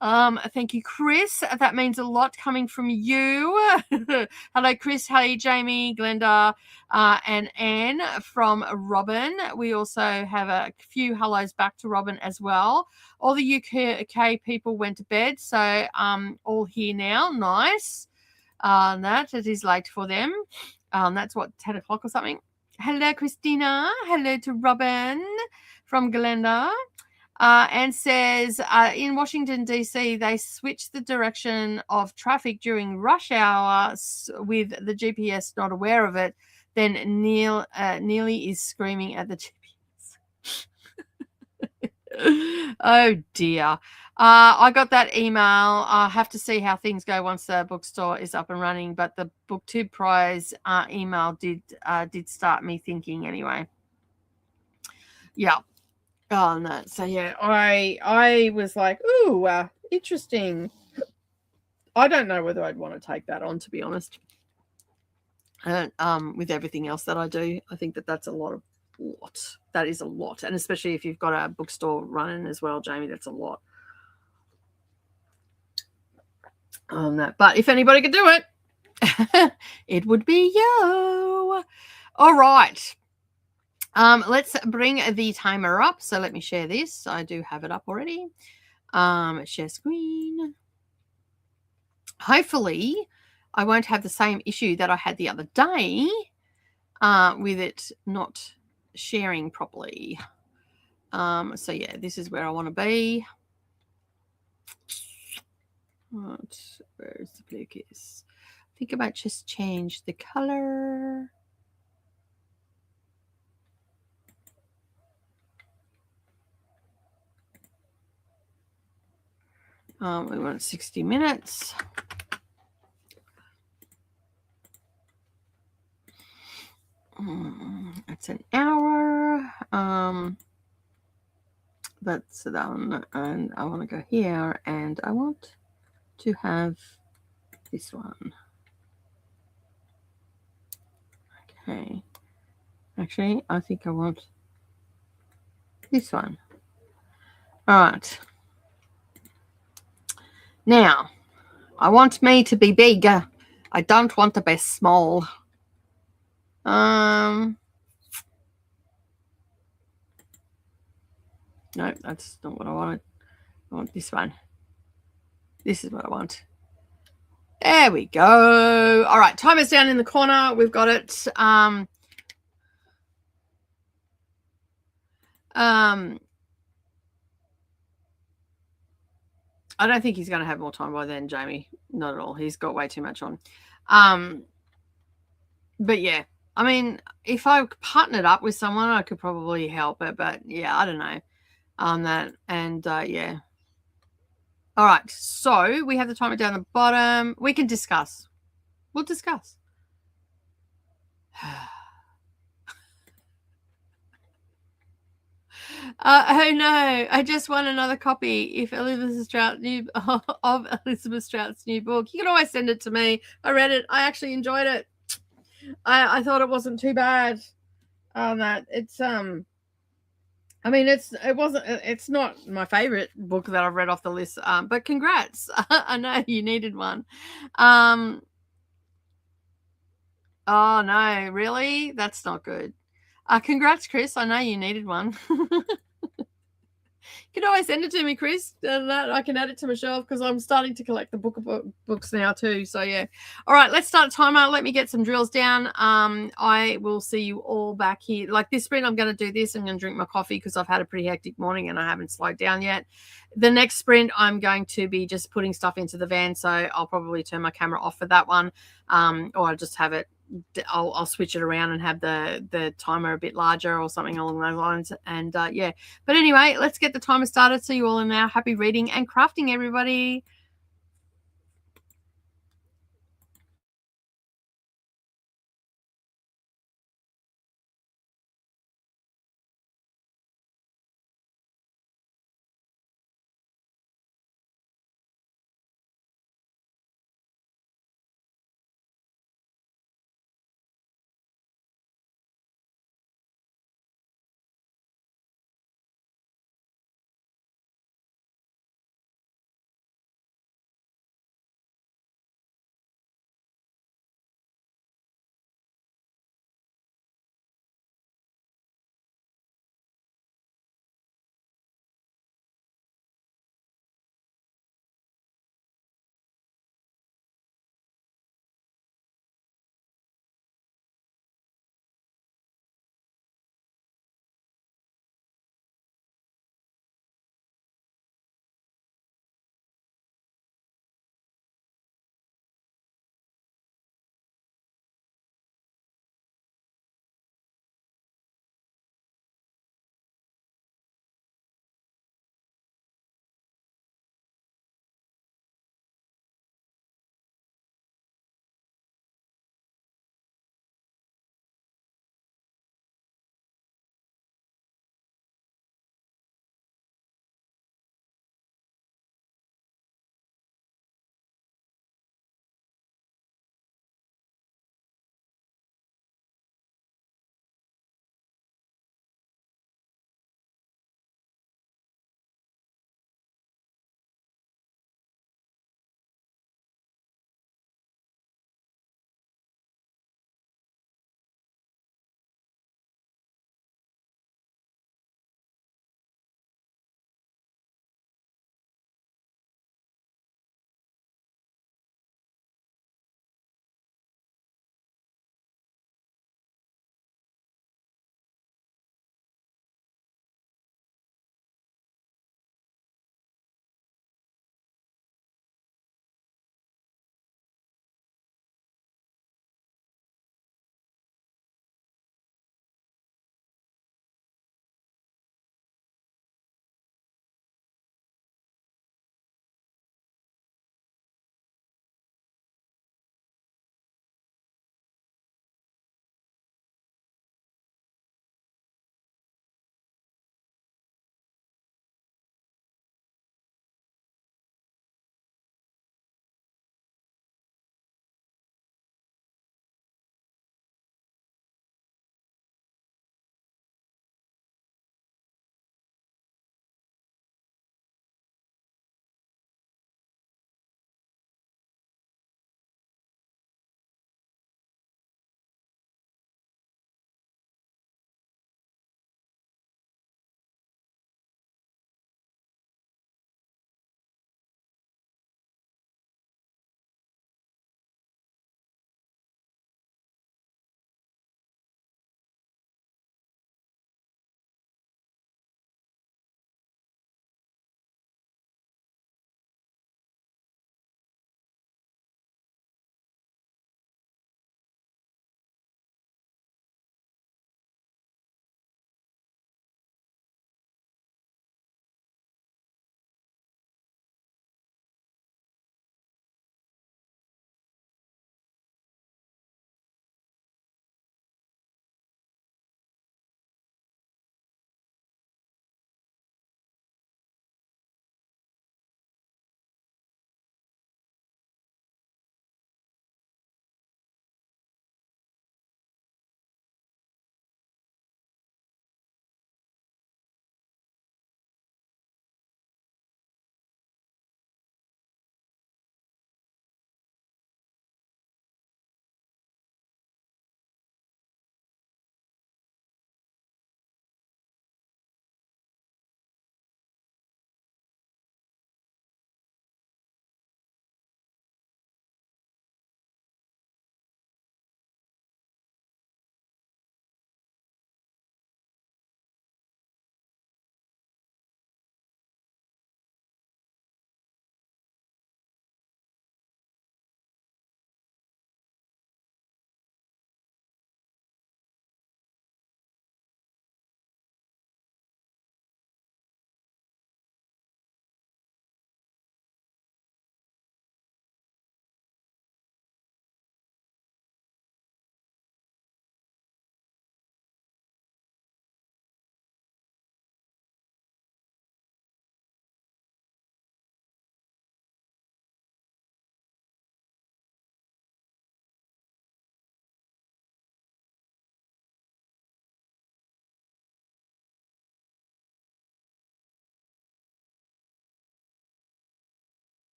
Thank you, Chris. That means a lot coming from you. Hello, Chris. Hey, Jamie, Glenda, and Anne from Robin. We also have a few hellos back to Robin as well. All the UK people went to bed, so all here now. Nice. That it is late for them. That's what, 10 o'clock or something. Hello, Christina. Hello to Robin from Glenda. And says, in Washington, D.C., they switched the direction of traffic during rush hour with the GPS not aware of it. Then Neely is screaming at the GPS. Oh, dear. I got that email. I have to see how things go once the bookstore is up and running. But the BookTube Prize email did start me thinking anyway. Yeah. Oh no! So yeah, I was like, ooh, interesting. I don't know whether I'd want to take that on, to be honest. With everything else that I do, I think that's a lot. That is a lot, and especially if you've got a bookstore running as well, Jamie, that's a lot. On that, but if anybody could do it, it would be you. All right. Let's bring the timer up. So let me share this. I do have it up already. Share screen. Hopefully, I won't have the same issue that I had the other day with it not sharing properly. So yeah, this is where I want to be. Where's the blue kiss? I think I might just change the color. We want 60 minutes. It's an hour. That's done. And I want to go here, and I want to have this one. Okay. Actually, I think I want this one. All right. Now, I want me to be bigger. I don't want to be small. No, that's not what I wanted. I want this one. This is what I want. There we go. All right, timer's down in the corner. We've got it. I don't think he's going to have more time by then, Jamie. Not at all. He's got way too much on. But yeah, I mean, if I partnered up with someone, I could probably help it. But yeah, I don't know on that. And yeah. All right. So we have the timer down the bottom. We can discuss. We'll discuss. Oh no, I just want another copy of Elizabeth Strout's new book. You can always send it to me. I read it. I actually enjoyed it. I thought it wasn't too bad. That it's I mean, it's not my favorite book that I've read off the list, but congrats. I know you needed one. Um, oh no, really? That's not good. Congrats, Chris. I know you needed one. You can always send it to me, Chris. That I can add it to my shelf because I'm starting to collect the books now too. So yeah. All right, let's start a timer. Let me get some drills down. I will see you all back here. Like this sprint, I'm going to do this. I'm going to drink my coffee because I've had a pretty hectic morning and I haven't slowed down yet. The next sprint, I'm going to be just putting stuff into the van. So I'll probably turn my camera off for that one, or I'll just have it. I'll switch it around and have the timer a bit larger or something along those lines. And yeah, but anyway, let's get the timer started. See you all in now. Happy reading and crafting, everybody.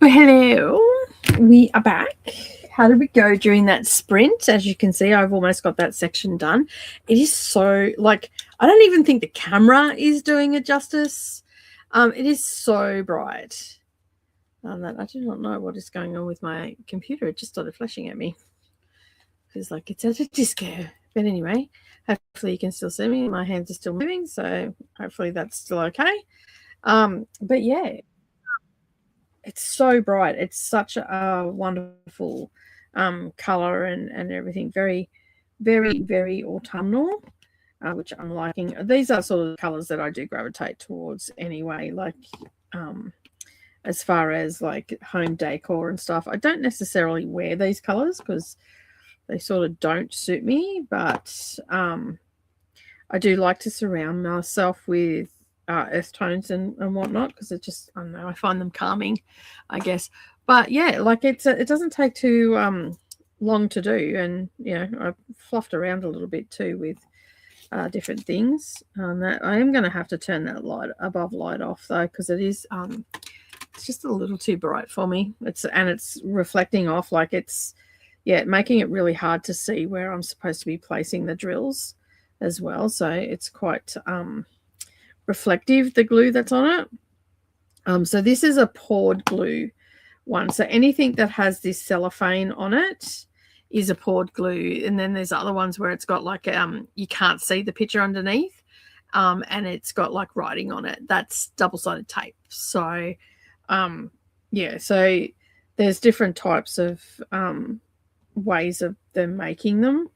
Well, hello. We are back. How did we go during that sprint? As you can see, I've almost got that section done. It is so, like, I don't even think the camera is doing it justice. It is so bright. That I do not know what is going on with my computer. It just started flashing at me. It's like it's at a disco. But anyway, hopefully you can still see me. My hands are still moving, so hopefully that's still okay. But yeah, it's so bright. It's such a wonderful color and everything. Very, very, very autumnal, which I'm liking. These are sort of the colors that I do gravitate towards anyway. Like as far as like home decor and stuff, I don't necessarily wear these colors because they sort of don't suit me, but I do like to surround myself with earth tones and whatnot because it just, I don't know, I find them calming, I guess. But yeah, like it doesn't take too long to do, and you know, I fluffed around a little bit too with different things. That I am going to have to turn that above light off though, because it is it's just a little too bright for me. It's reflecting off, like it's, yeah, making it really hard to see where I'm supposed to be placing the drills as well. So it's quite reflective, the glue that's on it. So this is a poured glue one. So anything that has this cellophane on it is a poured glue. And then there's other ones where it's got like you can't see the picture underneath, and it's got like writing on it. That's double-sided tape. So yeah, so there's different types of ways of them making them.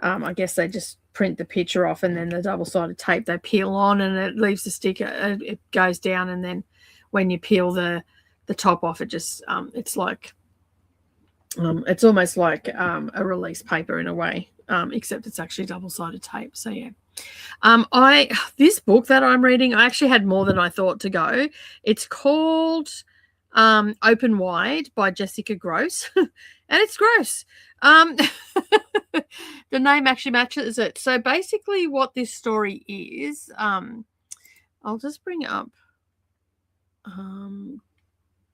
I guess they just print the picture off, and then the double-sided tape they peel on, and it leaves the sticker. It goes down, and then when you peel the top off, it just it's like it's almost like a release paper in a way, except it's actually double-sided tape. So yeah. This book that I'm reading, I actually had more than I thought to go. It's called Open Wide by Jessica Gross, and it's gross. The name actually matches it. So basically what this story is, I'll just bring up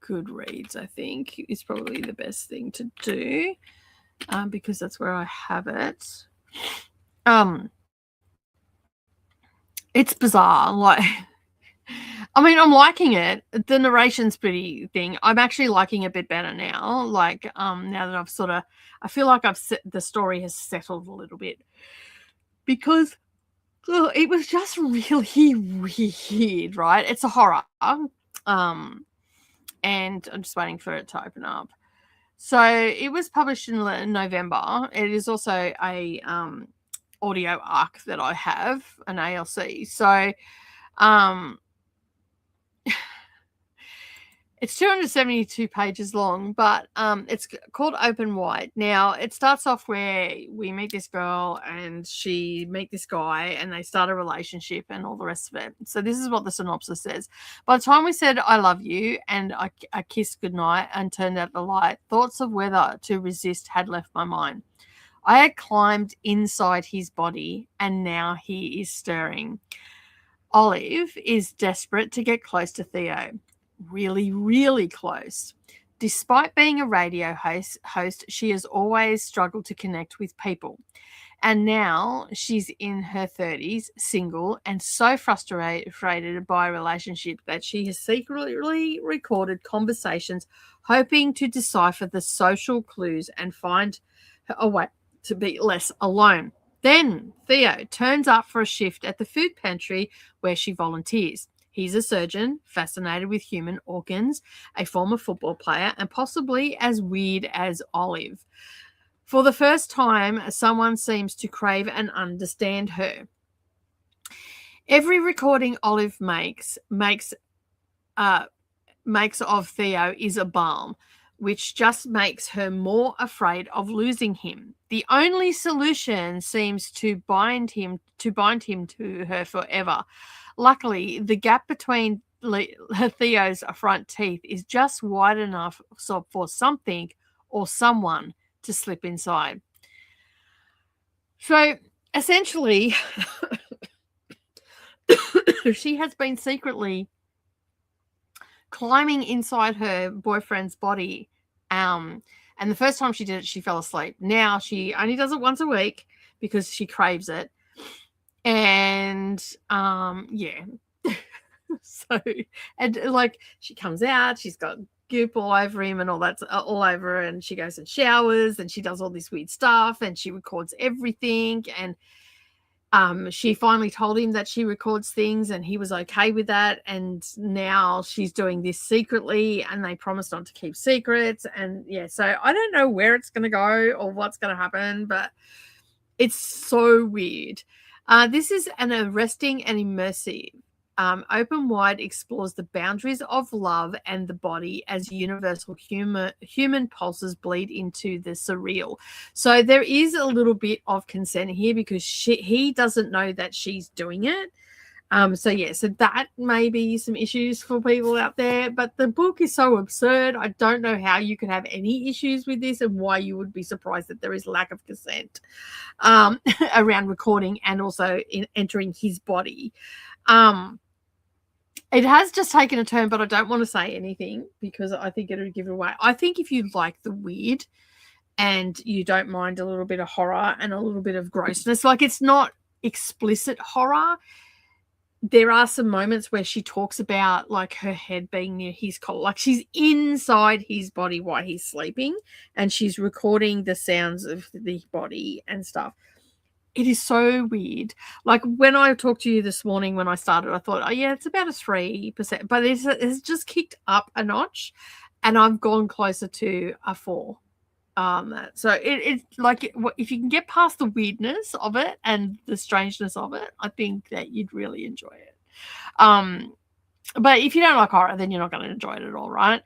Goodreads, I think, is probably the best thing to do, because that's where I have it. It's bizarre. Like, I mean, I'm liking it. The narration's pretty thing. I'm actually liking it a bit better now. Like, now that I've sort of, I feel like the story has settled a little bit, because it was just really weird, right? It's a horror. And I'm just waiting for it to open up. So it was published in November. It is also a audio arc that I have, an ALC. So it's 272 pages long, but it's called Open Wide. Now, it starts off where we meet this girl and she meet this guy and they start a relationship and all the rest of it. So this is what the synopsis says. By the time we said, I love you, and I kissed goodnight and turned out the light, thoughts of whether to resist had left my mind. I had climbed inside his body and now he is stirring. Olive is desperate to get close to Theo. Really, really close. Despite being a radio host, she has always struggled to connect with people. And now she's in her 30s, single, and so frustrated by a relationship that she has secretly recorded conversations, hoping to decipher the social clues and find a way to be less alone. Then Theo turns up for a shift at the food pantry where she volunteers. He's a surgeon, fascinated with human organs, a former football player, and possibly as weird as Olive. For the first time, someone seems to crave and understand her. Every recording Olive makes of Theo is a balm, which just makes her more afraid of losing him. The only solution seems to bind him to her forever. Luckily, the gap between Theo's front teeth is just wide enough for something or someone to slip inside. So essentially, she has been secretly climbing inside her boyfriend's body. And the first time she did it, she fell asleep. Now she only does it once a week because she craves it. And yeah. So, and like she comes out, she's got goop all over him and all that's all over her, and she goes and showers and she does all this weird stuff and she records everything. And she finally told him that she records things and he was okay with that. And now she's doing this secretly and they promised not to keep secrets. And yeah, so I don't know where it's going to go or what's going to happen, but it's so weird. This is an arresting and immersive. Open Wide explores the boundaries of love and the body as universal human pulses bleed into the surreal. So there is a little bit of consent here because he doesn't know that she's doing it. So yeah, so that may be some issues for people out there, but the book is so absurd. I don't know how you could have any issues with this and why you would be surprised that there is lack of consent around recording and also in entering his body. It has just taken a turn, but I don't want to say anything because I think it would give it away. I think if you like the weird and you don't mind a little bit of horror and a little bit of grossness, like it's not explicit horror. There are some moments where she talks about like her head being near his collar, like she's inside his body while he's sleeping and she's recording the sounds of the body and stuff. It is so weird. Like when I talked to you this morning when I started, I thought, oh yeah, it's about a 3%, but it's just kicked up a notch and I've gone closer to a 4. So it's like if you can get past the weirdness of it and the strangeness of it, I think that you'd really enjoy it. But if you don't like horror, then you're not going to enjoy it at all, right?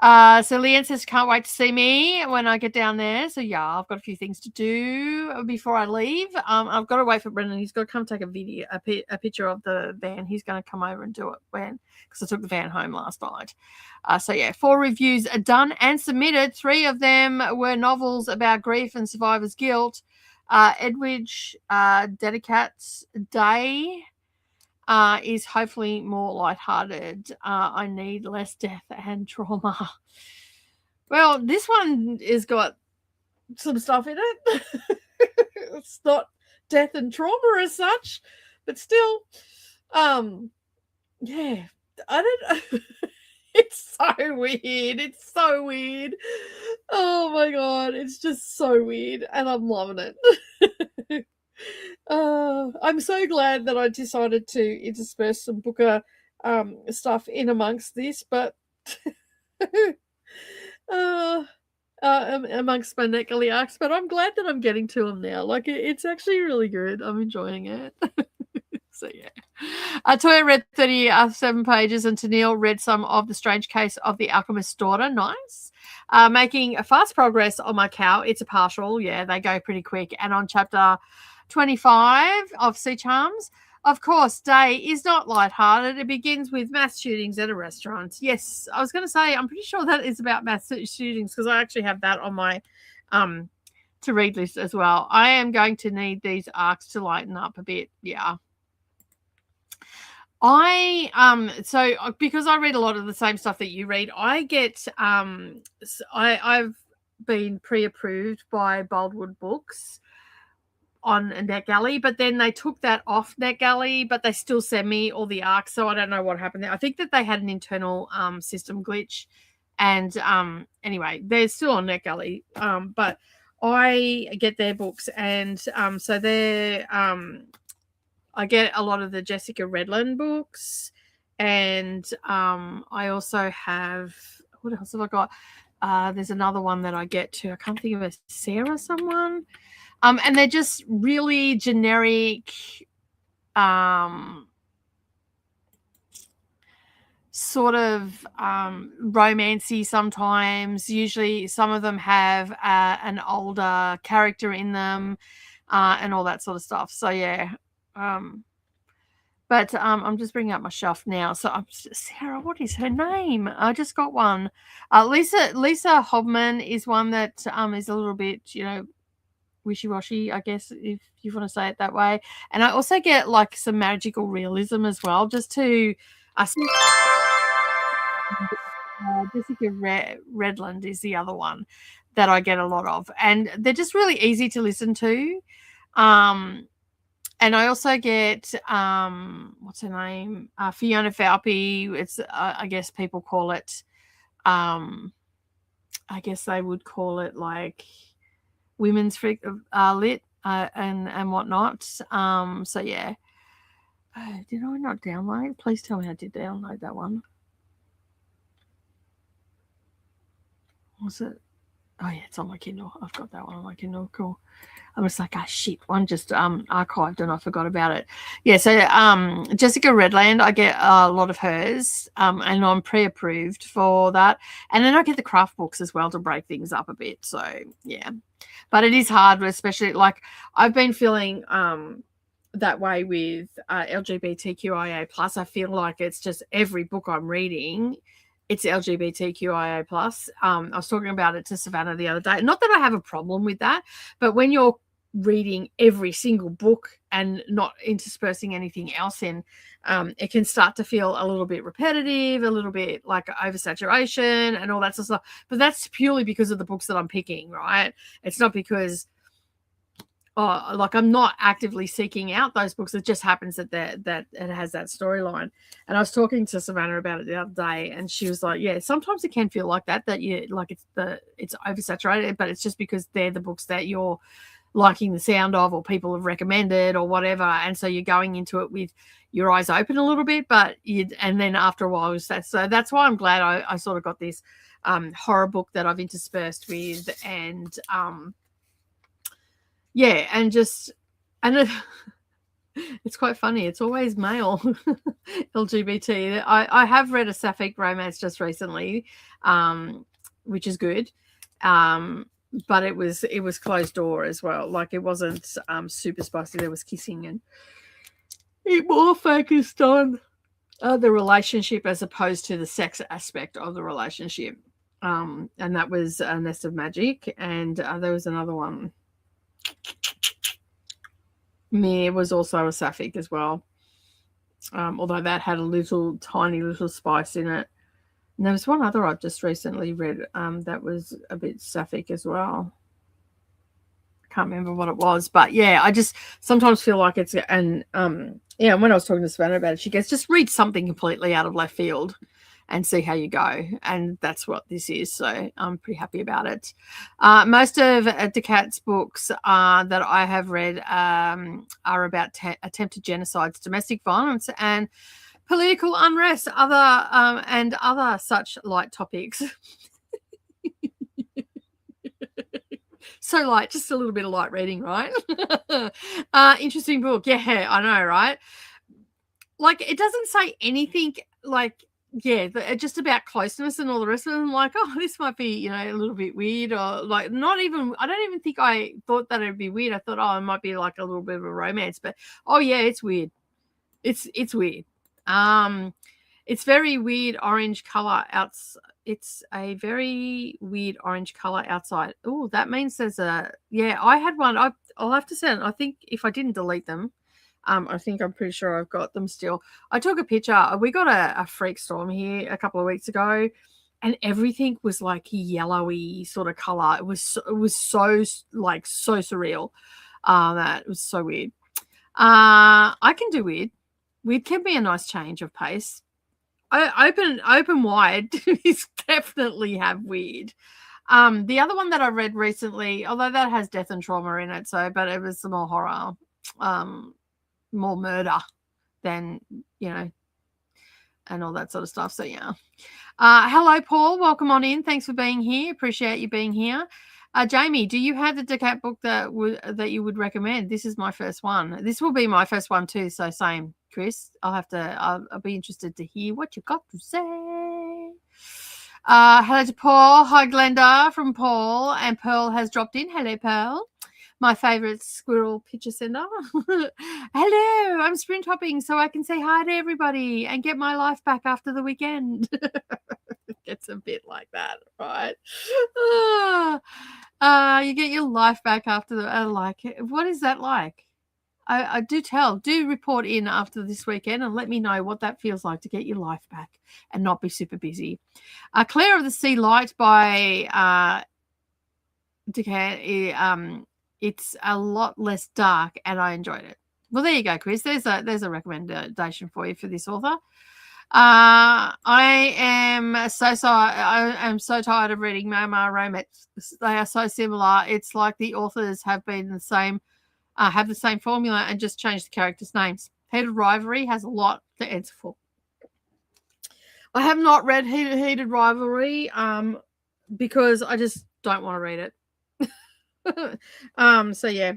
So Leanne says, can't wait to see me when I get down there. So yeah, I've got a few things to do before I leave. I've got to wait for Brendan. He's got to come take a picture of the van. He's going to come over and do it because I took the van home last night. So yeah, 4 reviews are done and submitted. 3 of them were novels about grief and survivor's guilt. Edwidge Dedicat's Day is hopefully more lighthearted. I need less death and trauma. Well, this one has got some stuff in it. It's not death and trauma as such, but still, yeah, I don't. It's so weird. It's so weird. Oh my god, it's just so weird, and I'm loving it. I'm so glad that I decided to intersperse some Booker stuff in amongst this, but amongst my Neckerly arcs, but I'm glad that I'm getting to them now. Like it's actually really good. I'm enjoying it. So yeah. Toya read 37 pages and Tennille read some of The Strange Case of the Alchemist's Daughter. Nice. Making a fast progress on my cow. It's a partial. Yeah, they go pretty quick. And on chapter 25 of Sea Charms, of course, Day is not lighthearted. It begins with mass shootings at a restaurant. Yes, I was going to say, I'm pretty sure that is about mass shootings because I actually have that on my to read list as well. I am going to need these arcs to lighten up a bit. Yeah. So because I read a lot of the same stuff that you read, I get I've been pre-approved by Boldwood Books on NetGalley, but then they took that off NetGalley, but they still send me all the arcs, so I don't know what happened there. I think that they had an internal system glitch, and anyway, they're still on NetGalley, but I get their books, and so they're I get a lot of the Jessica Redland books, and I also have, what else have I got? There's another one that I get to. I can't think of it. Sarah someone. And they're just really generic, sort of romancy sometimes. Usually some of them have an older character in them and all that sort of stuff. So, yeah. But I'm just bringing up my shelf now. So Sarah, what is her name? I just got one. Lisa Hobman is one that is a little bit, wishy-washy, I guess, if you want to say it that way. And I also get like some magical realism as well, just to Jessica Redland is the other one that I get a lot of, and they're just really easy to listen to. And I also get what's her name, Fiona Falpi. It's I guess people call it, I guess they would call it like women's lit and whatnot. So yeah. Did I not download? Please tell me I did download that one. Was it? Oh yeah, it's on my Kindle. I've got that one on my Kindle. Cool. I was like, oh shit, one just archived and I forgot about it. Yeah, so Jessica Redland, I get a lot of hers, and I'm pre-approved for that. And then I get the craft books as well to break things up a bit. So yeah. But it is hard, especially like I've been feeling that way with LGBTQIA plus. I feel like it's just every book I'm reading, it's LGBTQIA plus. I was talking about it to Savannah the other day. Not that I have a problem with that, but when you're reading every single book and not interspersing anything else in, it can start to feel a little bit repetitive, a little bit like oversaturation and all that sort of stuff. But that's purely because of the books that I'm picking, right? It's not because like I'm not actively seeking out those books. It just happens that it has that storyline. And I was talking to Savannah about it the other day, and she was like, "Yeah, sometimes it can feel like that you like it's oversaturated, but it's just because they're the books that you're liking the sound of, or people have recommended, or whatever. And so you're going into it with your eyes open a little bit, and then after a while, so that's why I'm glad I sort of got this horror book that I've interspersed with, and yeah, and it's quite funny. It's always male LGBT. I have read a sapphic romance just recently, which is good. But it was closed door as well. Like it wasn't super spicy. There was kissing, and it more focused on the relationship as opposed to the sex aspect of the relationship. And that was A Nest of Magic, and there was another one. Mir was also a sapphic as well, although that had a tiny little spice in it. And there was one other I've just recently read that was a bit sapphic as well. I can't remember what it was, but yeah, I just sometimes feel like it's, and yeah, when I was talking to Savannah about it, she goes, just read something completely out of left field and see how you go. And that's what this is. So I'm pretty happy about it. Most of Decat's books that I have read are about attempted genocides, domestic violence, and political unrest, and other such light topics. So light, just a little bit of light reading, right? Interesting book. Yeah, I know, right? Like it doesn't say anything like, yeah, just about closeness and all the rest of it. I'm like, oh, this might be, a little bit weird, or like not even, I don't even think I thought that it'd be weird. I thought, oh, it might be like a little bit of a romance, but oh yeah, it's weird. It's weird. It's very weird orange color outside. It's a very weird orange color outside. Oh, that means there's I had one. I'll have to send. I think if I didn't delete them, I think I'm pretty sure I've got them still. I took a picture. We got a freak storm here a couple of weeks ago, and everything was like yellowy sort of color. It was so surreal. That was so weird. I can do weird. Weird can be a nice change of pace. Open wide is definitely have weird. The other one that I read recently, although that has death and trauma in it, but it was more horror, more murder than, and all that sort of stuff. So yeah. Hello, Paul. Welcome on in. Thanks for being here. Appreciate you being here. Jamie, do you have the Decat book that you would recommend? This is my first one. This will be my first one too. So same, Chris. I'll be interested to hear what you got to say. Hello to Paul. Hi, Glenda from Paul. And Pearl has dropped in. Hello, Pearl. My favorite squirrel picture sender. Hello, I'm sprint hopping so I can say hi to everybody and get my life back after the weekend. It's a bit like that, right? You get your life back after what is that like? I do report in after this weekend and let me know what that feels like to get your life back and not be super busy. Claire of the Sea Light by Decan, it's a lot less dark and I enjoyed it. Well, there you go, Chris. There's a recommendation for you for this author. I am so tired of reading memoir romance. They are so similar. It's like the authors have been the same, have the same formula and just changed the characters' names. Heated Rivalry has a lot to answer for. I have not read Heated Rivalry because I just don't want to read it. So yeah,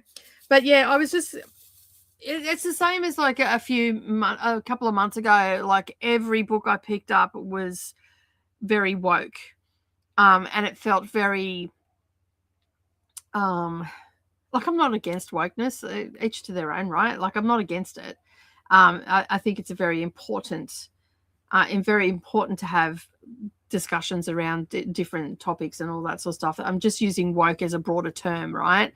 but yeah, I was just. It's the same as like a couple of months ago. Like every book I picked up was very woke, and it felt very, like I'm not against wokeness. Each to their own, right? Like I'm not against it. I think it's a very important to have discussions around different topics and all that sort of stuff. I'm just using woke as a broader term, right?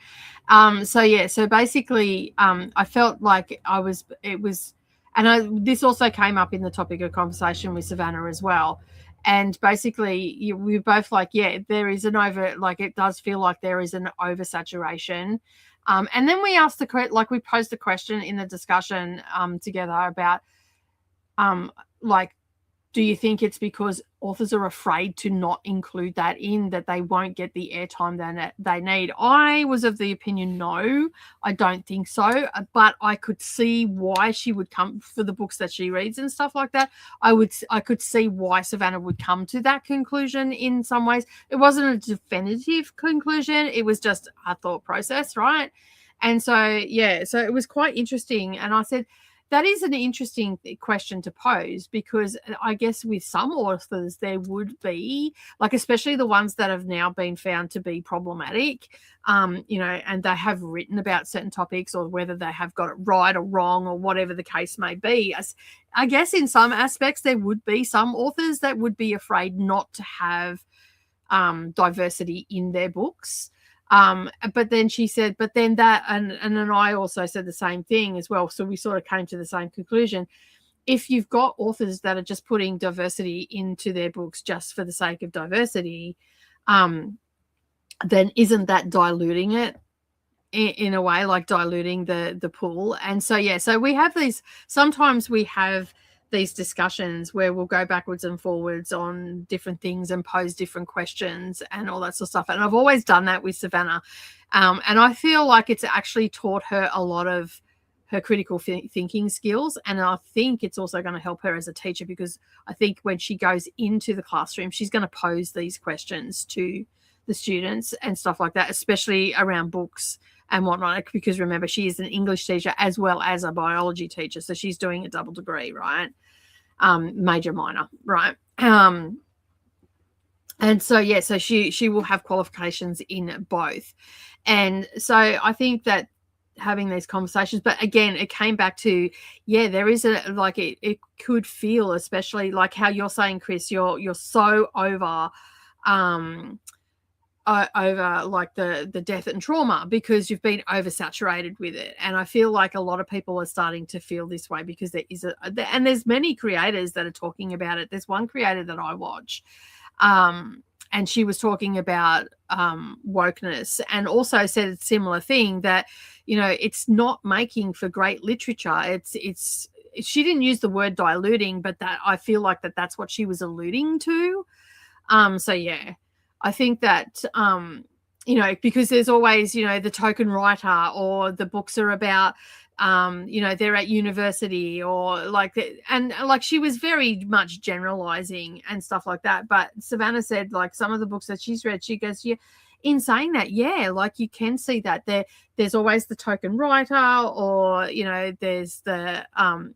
So basically I felt like this also came up in the topic of conversation with Savannah as well. And basically we were both like, yeah, there is it does feel like there is an oversaturation. And then we asked we posed a question in the discussion together about do you think it's because authors are afraid to not include that in, that they won't get the airtime that they need? I was of the opinion, no, I don't think so. But I could see why she would come for the books that she reads and stuff like that. I could see why Savannah would come to that conclusion in some ways. It wasn't a definitive conclusion. It was just a thought process, right? And so, yeah, so it was quite interesting. And I said, that is an interesting question to pose, because I guess with some authors there would be, like, especially the ones that have now been found to be problematic, and they have written about certain topics, or whether they have got it right or wrong or whatever the case may be. I guess in some aspects there would be some authors that would be afraid not to have diversity in their books. But then she said, but then that, and then I also said the same thing as well. So we sort of came to the same conclusion. If you've got authors that are just putting diversity into their books just for the sake of diversity, then isn't that diluting it in a way, like diluting the pool? And so, yeah, so we have sometimes we have these discussions where we'll go backwards and forwards on different things and pose different questions and all that sort of stuff. And I've always done that with Savannah. And I feel like it's actually taught her a lot of her critical thinking skills. And I think it's also going to help her as a teacher, because I think when she goes into the classroom, she's going to pose these questions to the students and stuff like that, especially around books and whatnot, because remember, she is an English teacher as well as a biology teacher. So she's doing a double degree, right? Major, minor, right? And so, yeah, so she will have qualifications in both. And so I think that having these conversations, but again, it came back to, yeah, there is it could feel, especially like how you're saying, Chris, you're so over like the death and trauma, because you've been oversaturated with it. And I feel like a lot of people are starting to feel this way, because and there's many creators that are talking about it. There's one creator that I watch, and she was talking about wokeness, and also said a similar thing, that it's not making for great literature. It's she didn't use the word diluting, but that I feel like that's what she was alluding to. So yeah, I think that, because there's always, the token writer, or the books are about, they're at university, or and she was very much generalizing and stuff like that. But Savannah said, like, some of the books that she's read, she goes, yeah, in saying that, yeah, like you can see that there's always the token writer, or, there's the,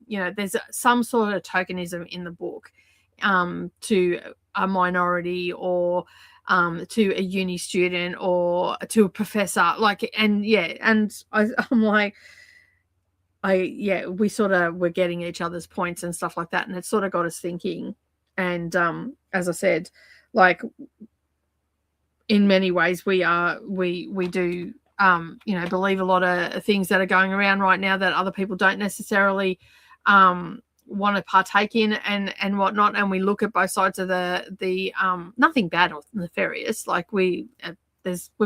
there's some sort of tokenism in the book to a minority, or to a uni student, or to a professor, and I'm like, we sort of were getting each other's points and stuff like that, and it sort of got us thinking. And as I said, like, in many ways we do believe a lot of things that are going around right now that other people don't necessarily want to partake in and whatnot. And we look at both sides of the nothing bad or nefarious. Like we've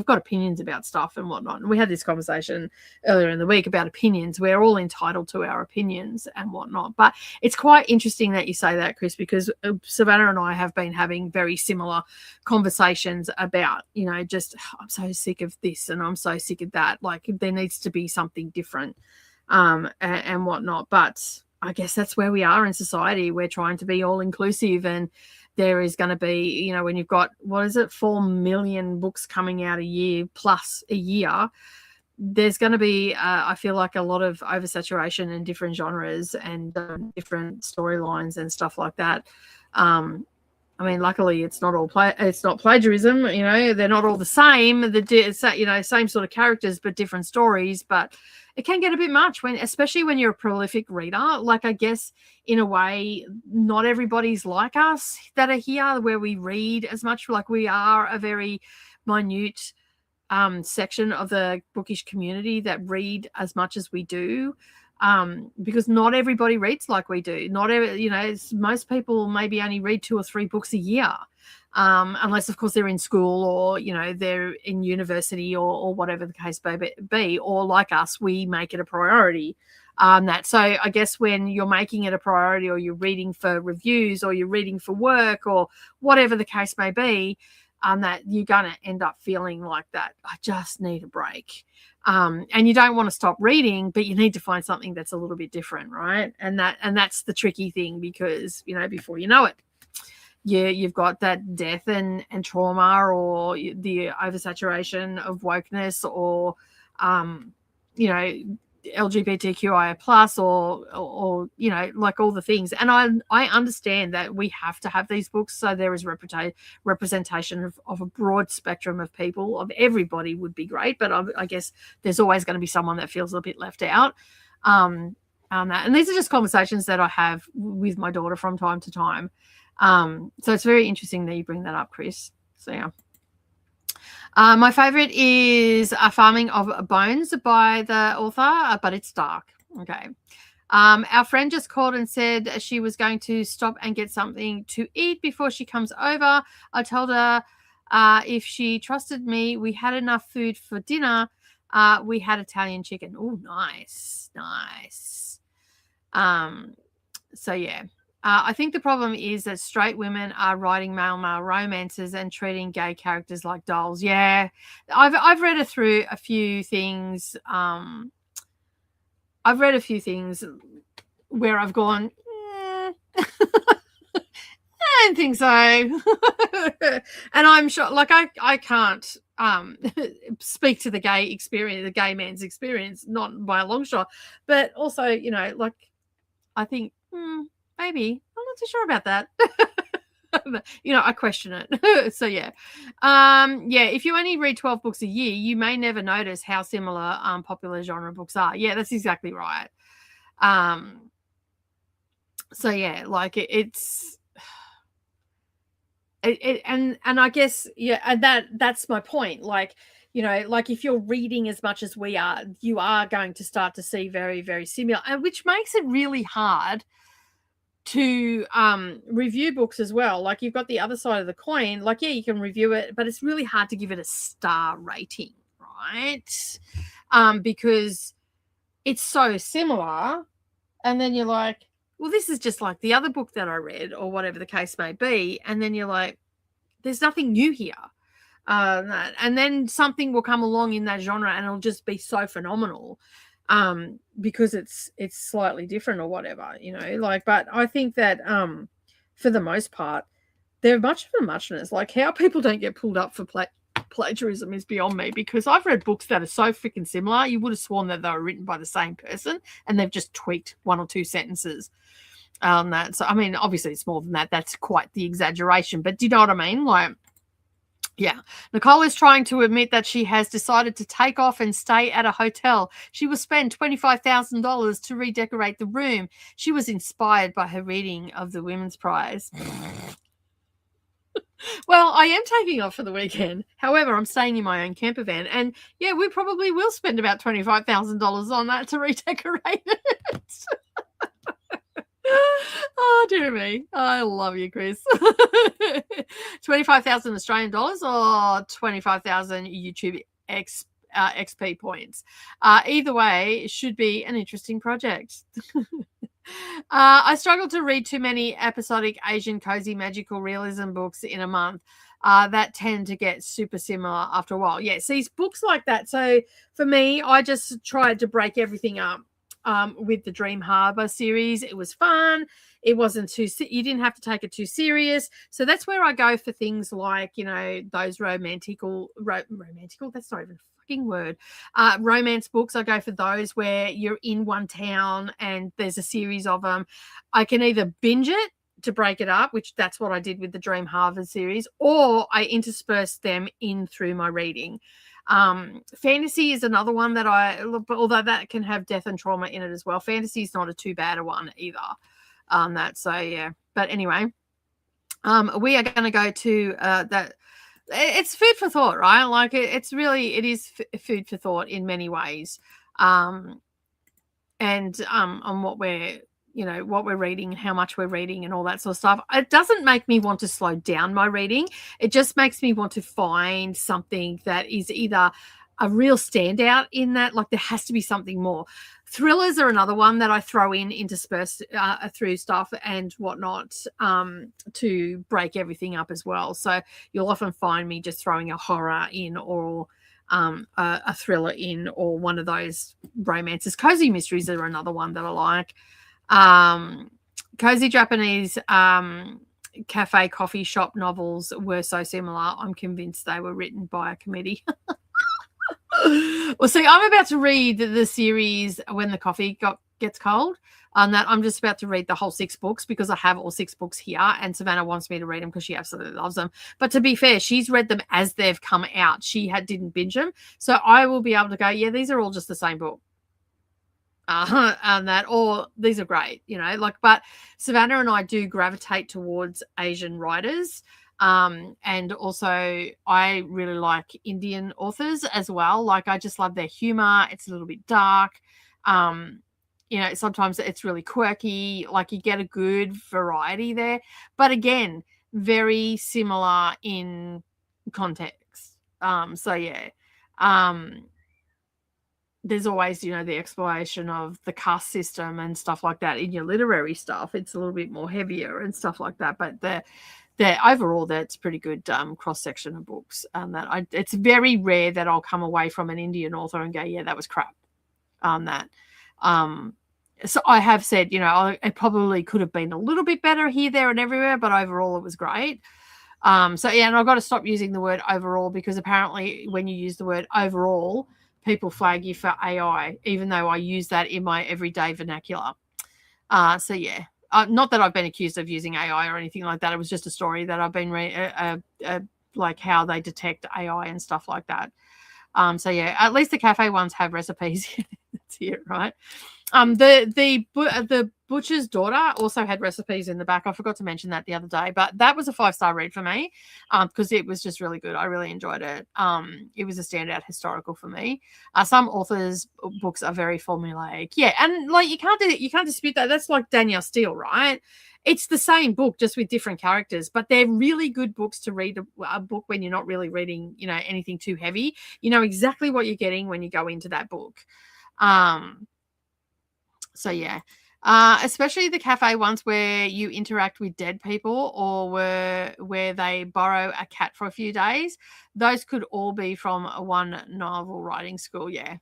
got opinions about stuff and whatnot. And we had this conversation earlier in the week about opinions. We're all entitled to our opinions and whatnot. But it's quite interesting that you say that, Chris, because Savannah and I have been having very similar conversations about, just I'm so sick of this and I'm so sick of that. Like there needs to be something different and whatnot. But I guess that's where we are in society. We're trying to be all inclusive, and there is going to be, when you've got, 4 million books coming out a year plus a year, there's going to be, I feel like, a lot of oversaturation in different genres and different storylines and stuff like that. Luckily, it's not all it's not plagiarism. They're not all the same. Same sort of characters but different stories. But it can get a bit much especially when you're a prolific reader. Like, I guess in a way, not everybody's like us that are here where we read as much. Like, we are a very minute section of the bookish community that read as much as we do. Because not everybody reads like we do. Most people maybe only read 2 or 3 books a year, unless, of course, they're in school or, they're in university or whatever the case may be, or like us, we make it a priority. So I guess when you're making it a priority or you're reading for reviews or you're reading for work or whatever the case may be, that you're going to end up feeling like that. I just need a break. And you don't want to stop reading, but you need to find something that's a little bit different, right? And that's the tricky thing, because, before you know it, you've got that death and trauma, or the oversaturation of wokeness, or, LGBTQIA plus, or like all the things. And I understand that we have to have these books so there is representation of a broad spectrum of people. Of everybody would be great, but I guess there's always going to be someone that feels a bit left out. And these are just conversations that I have with my daughter from time to time. So it's very interesting that you bring that up, Chris. So yeah. My favorite is Farming of Bones by the author, but it's dark. Okay. Our friend just called and said she was going to stop and get something to eat before she comes over. I told her if she trusted me, we had enough food for dinner. We had Italian chicken. Oh, nice. So yeah. I think the problem is that straight women are writing male-male romances and treating gay characters like dolls. Yeah, I've read through a few things. I've read a few things where I've gone, I don't think so. And I'm sure, like, I can't speak to the gay experience, the gay man's experience, not by a long shot. But also, like, I think, maybe. I'm not too sure about that. I question it. So, yeah. If you only read 12 books a year, you may never notice how similar popular genre books are. Yeah, that's exactly right. So, yeah, like and I guess, yeah, and that's my point. Like, like if you're reading as much as we are, you are going to start to see very, very similar, and which makes it really hard to review books as well. Like, you've got the other side of the coin. Like, yeah, you can review it, but it's really hard to give it a star rating, right? Because it's so similar, and then you're like, well, this is just like the other book that I read, or whatever the case may be, and then you're like, there's nothing new here. And then something will come along in that genre and it'll just be so phenomenal. Because it's slightly different or whatever, but I think that for the most part, they're much of a muchness. Like, how people don't get pulled up for plagiarism is beyond me, because I've read books that are so freaking similar, you would have sworn that they were written by the same person and they've just tweaked 1 or 2 sentences on that. So, I mean, obviously it's more than that. That's quite the exaggeration, but do you know what I mean? Like, yeah. Nicole is trying to admit that she has decided to take off and stay at a hotel. She will spend $25,000 to redecorate the room. She was inspired by her reading of the Women's Prize. Well, I am taking off for the weekend. However, I'm staying in my own camper van. And yeah, we probably will spend about $25,000 on that to redecorate it. Oh, dear me. I love you, Chris. 25,000 Australian dollars or 25,000 YouTube XP points. Either way, it should be an interesting project. I struggle to read too many episodic Asian cozy magical realism books in a month. That tend to get super similar after a while. Yeah, see, books like that. So for me, I just tried to break everything up with the Dream Harbor series. It was fun. It wasn't too, you didn't have to take it too serious. So that's where I go for things like, you know, those romantical, that's not even a fucking word. Romance books, I go for those where you're in one town and there's a series of them. I can either binge it to break it up, which that's what I did with the Dream Harbor series, or I intersperse them in through my reading. Fantasy is another one that although that can have death and trauma in it as well. Fantasy is not a too bad a one either. Yeah. But anyway, we are going to go to that. It's food for thought, right? Like it is food for thought in many ways. On what we're reading, how much we're reading and all that sort of stuff. It doesn't make me want to slow down my reading. It just makes me want to find something that is either a real standout in that, like there has to be something more. Thrillers are another one that I throw interspersed through stuff and whatnot to break everything up as well. So you'll often find me just throwing a horror in or a thriller in or one of those romances. Cozy mysteries are another one that I like. Cozy Japanese cafe coffee shop novels were so similar. I'm convinced they were written by a committee. Well, see, I'm about to read the series When the Coffee Gets Cold. That I'm just about to read the whole 6 books because I have all 6 books here, and Savannah wants me to read them because she absolutely loves them. But to be fair, she's read them as they've come out. She didn't binge them, so I will be able to go, yeah, these are all just the same book. Or these are great, but Savannah and I do gravitate towards Asian writers. And also I really like Indian authors as well. Like I just love their humor. It's a little bit dark. Sometimes it's really quirky, like you get a good variety there, but again, very similar in context. There's always, the exploration of the caste system and stuff like that in your literary stuff. It's a little bit more heavier and stuff like that, but overall, that's pretty good cross-section of books. It's very rare that I'll come away from an Indian author and go, yeah, that was crap. So I have said, it probably could have been a little bit better here, there, and everywhere, but overall it was great. And I've got to stop using the word overall because apparently when you use the word overall, people flag you for AI, even though I use that in my everyday vernacular. Not that I've been accused of using AI or anything like that. It was just a story that I've been like how they detect AI and stuff like that. At least the cafe ones have recipes. That's here, right? The butcher's daughter also had recipes in the back. I forgot to mention that the other day, but that was a 5-star read for me because it was just really good. I really enjoyed it. It was a standout historical for me. Some authors' books are very formulaic, and like you can't dispute that. That's like Danielle Steele, right? It's the same book, just with different characters, but they're really good books to read. A book when you're not really reading, anything too heavy. You know exactly what you're getting when you go into that book. Especially the cafe ones where you interact with dead people or where they borrow a cat for a few days. Those could all be from one novel writing school. Yeah.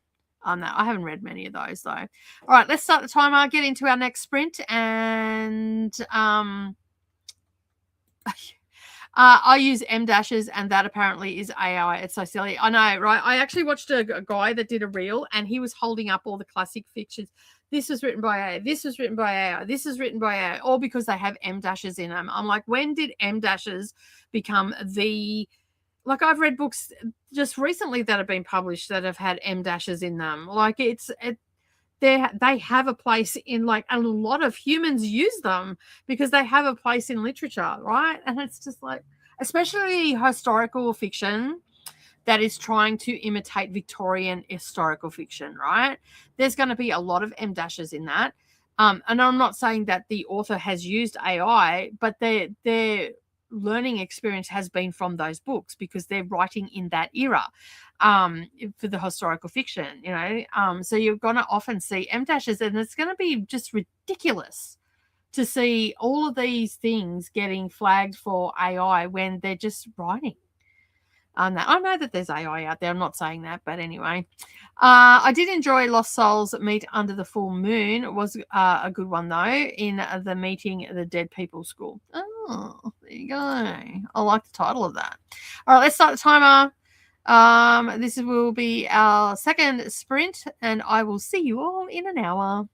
I haven't read many of those though. All right, let's start the timer, get into our next sprint, and I use M dashes, and that apparently is AI. It's so silly. I know, right? I actually watched a guy that did a reel, and he was holding up all the classic fictions. This was written by AI. This was written by AI. This is written by AI, all because they have M dashes in them. I'm like, when did M dashes become the... Like, I've read books just recently that have been published that have had M dashes in them. Like, they have a place in, like, a lot of humans use them because they have a place in literature, right? And it's just like, especially historical fiction that is trying to imitate Victorian historical fiction, right? There's going to be a lot of M dashes in that. And I'm not saying that the author has used AI, but their learning experience has been from those books because they're writing in that era for the historical fiction, you know. So you're going to often see M dashes, and it's going to be just ridiculous to see all of these things getting flagged for AI when they're just writing. I know that there's AI out there. I'm not saying that, but anyway. I did enjoy Lost Souls Meet Under the Full Moon. It was a good one, though, in the Meeting the Dead People School. Oh, there you go. I like the title of that. All right, let's start the timer. This will be our second sprint, and I will see you all in an hour.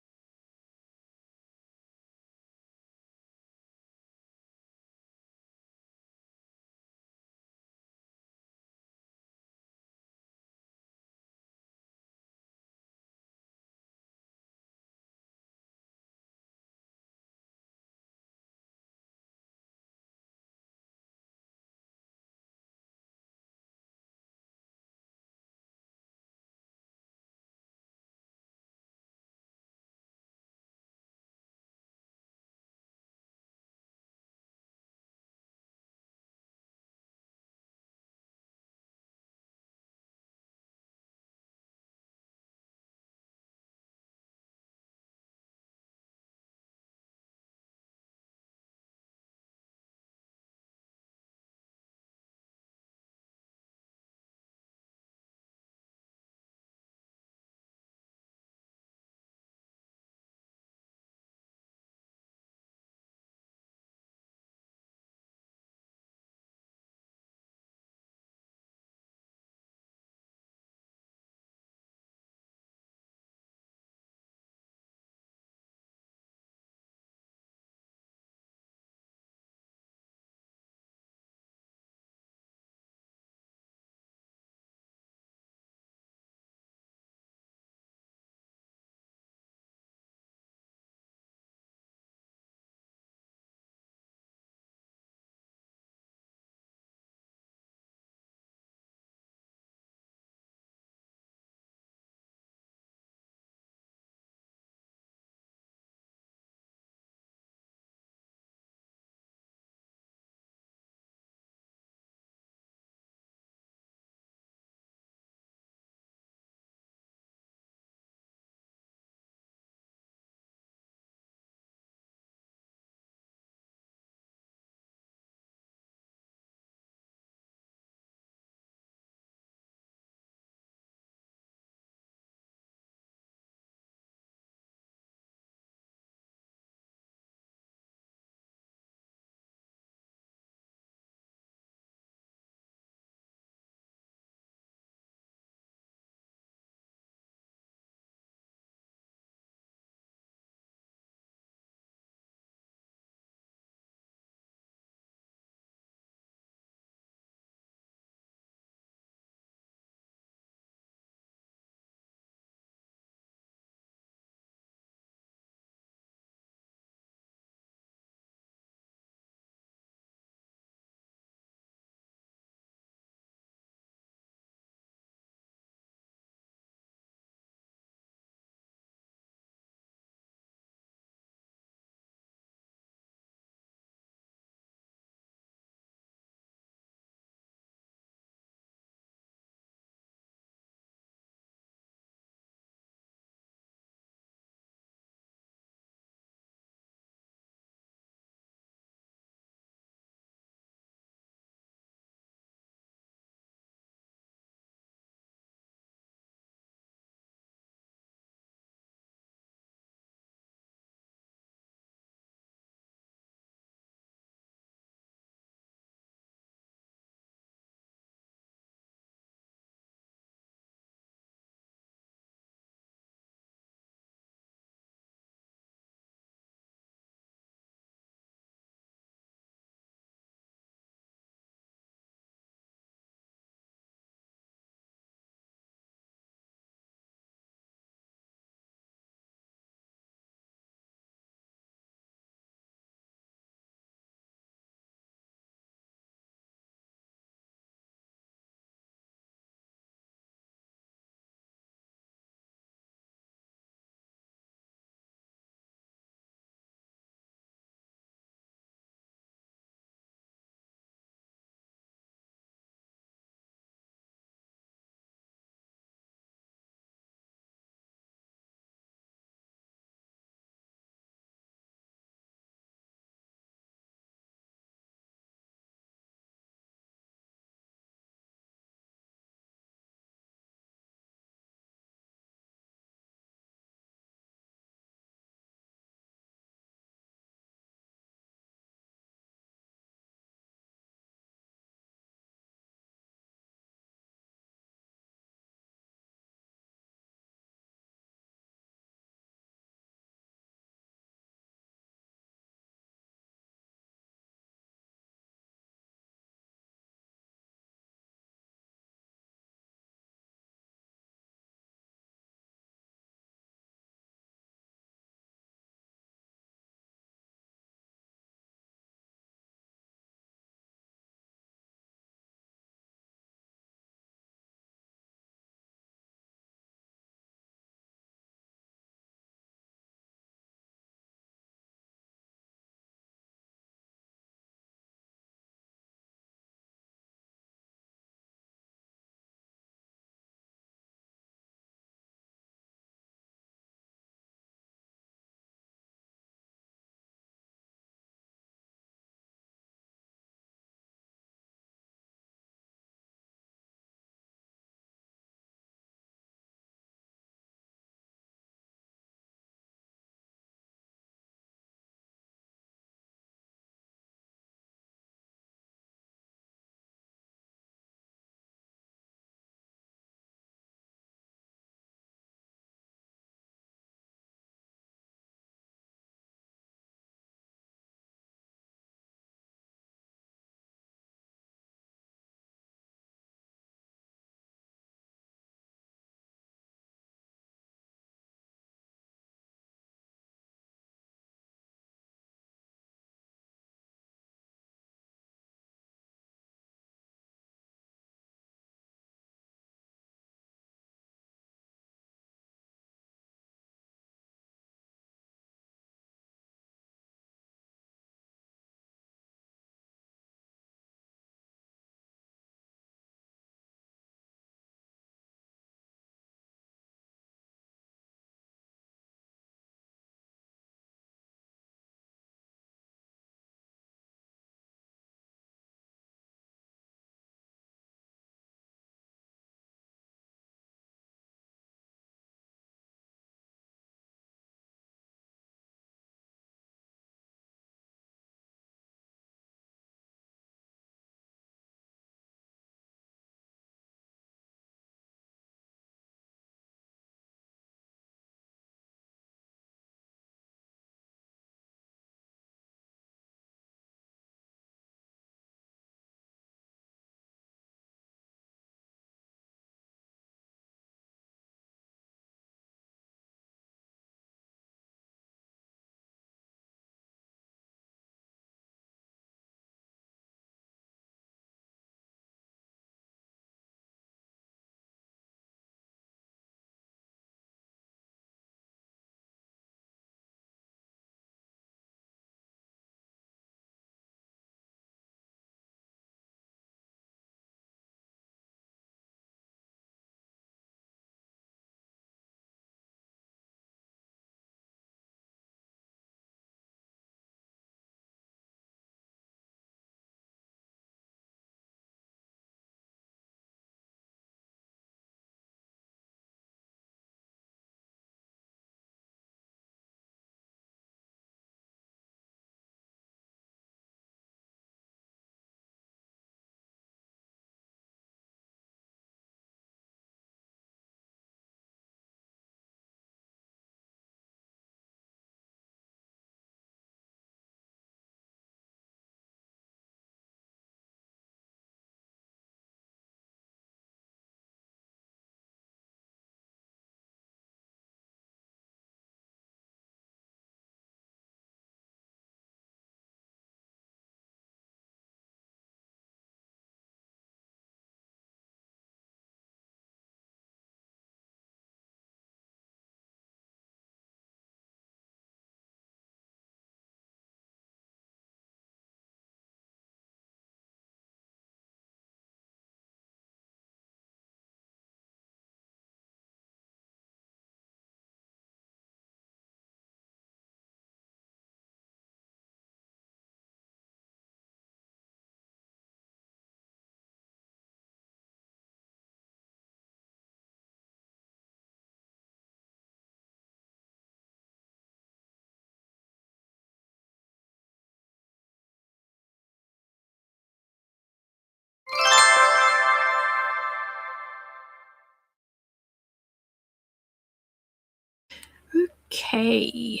Okay.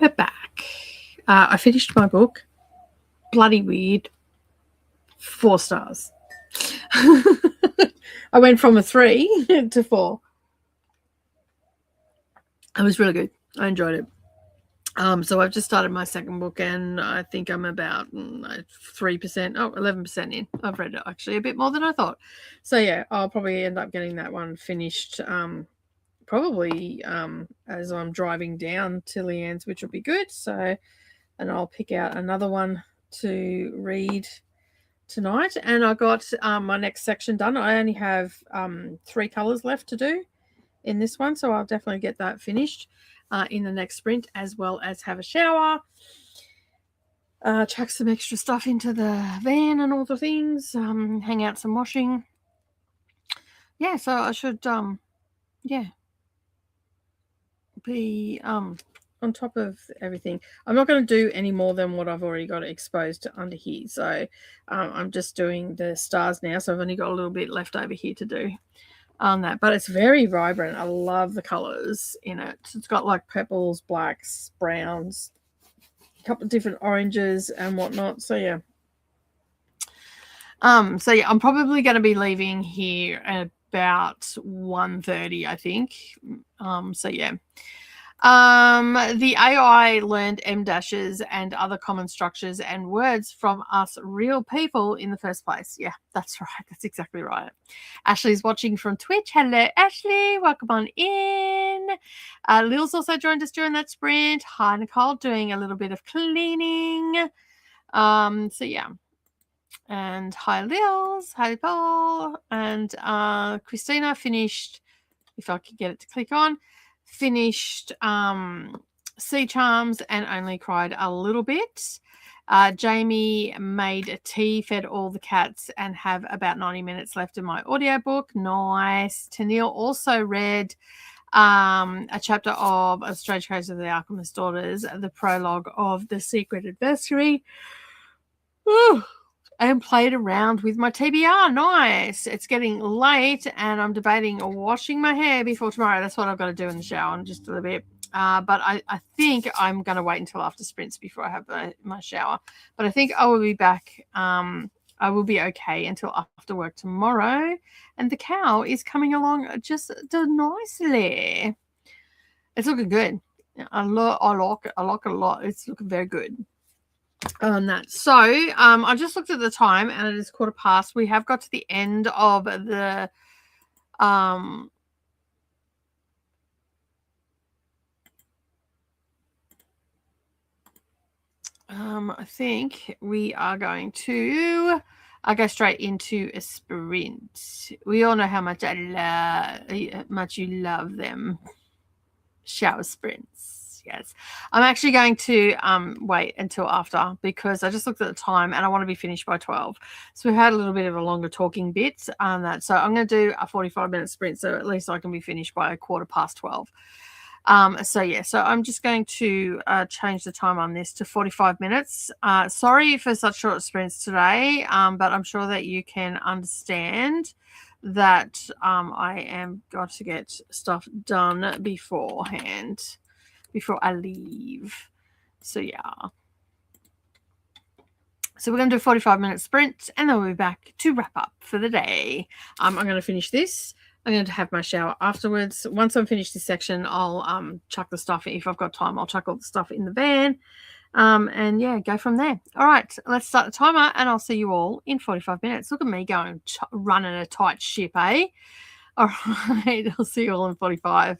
We're back. I finished my book. Bloody weird. 4 stars. I went from a 3 to 4. It was really good. I enjoyed it. So I've just started my second book, and I think I'm about 3%, 11% in. I've read it actually a bit more than I thought. So yeah, I'll probably end up getting that one finished probably as I'm driving down to Leanne's, which will be good. So, and I'll pick out another one to read tonight. And I got my next section done. I only have 3 colors left to do in this one, so I'll definitely get that finished in the next sprint, as well as have a shower, chuck some extra stuff into the van and all the things, hang out some washing. Yeah, so I should be on top of everything. I'm not going to do any more than what I've already got exposed under here, so I'm just doing the stars now, so I've only got a little bit left over here to do on that, but it's very vibrant. I love the colors in it. It's got like purples, blacks, browns, a couple of different oranges and whatnot. So yeah, I'm probably going to be leaving here at about 1:30, I think. So yeah. The AI learned M dashes and other common structures and words from us real people in the first place. Yeah, that's right. That's exactly right. Ashley's watching from Twitch. Hello, Ashley. Welcome on in. Lil's also joined us during that sprint. Hi, Nicole, doing a little bit of cleaning. So yeah. And hi, Lils. Hi, Paul. And Christina finished, if I could get it to click on, finished Sea Charms and only cried a little bit. Jamie made a tea, fed all the cats, and have about 90 minutes left in my audiobook. Nice. Tennille also read a chapter of A Strange Case of the Alchemist's Daughters, the prologue of The Secret Adversary. Ooh. And played around with my TBR. Nice. It's getting late, and I'm debating washing my hair before tomorrow. That's what I've got to do in the shower in just a little bit. But I think I'm going to wait until after sprints before I have my shower. But I think I will be back. I will be okay until after work tomorrow. And the cow is coming along just nicely. It's looking good. I like it a lot. It's looking very good on that. So I just looked at the time, and it is 1:15. We have got to the end of the I think we are going to go straight into a sprint. We all know how much you love them. Shower sprints. Yes, I'm actually going to wait until after, because I just looked at the time and I want to be finished by 12. So we had a little bit of a longer talking bit on that. So I'm going to do a 45-minute sprint, so at least I can be finished by 12:15. So I'm just going to change the time on this to 45 minutes. Sorry for such short sprints today, but I'm sure that you can understand that I am got to get stuff done beforehand, before I leave. So yeah. So we're going to do a 45-minute sprint, and then we'll be back to wrap up for the day. I'm going to finish this. I'm going to have my shower afterwards. Once I'm finished this section, I'll chuck the stuff. If I've got time, I'll chuck all the stuff in the van. And yeah, go from there. All right, let's start the timer, and I'll see you all in 45 minutes. Look at me going, running a tight ship, eh? All right, I'll see you all in 45.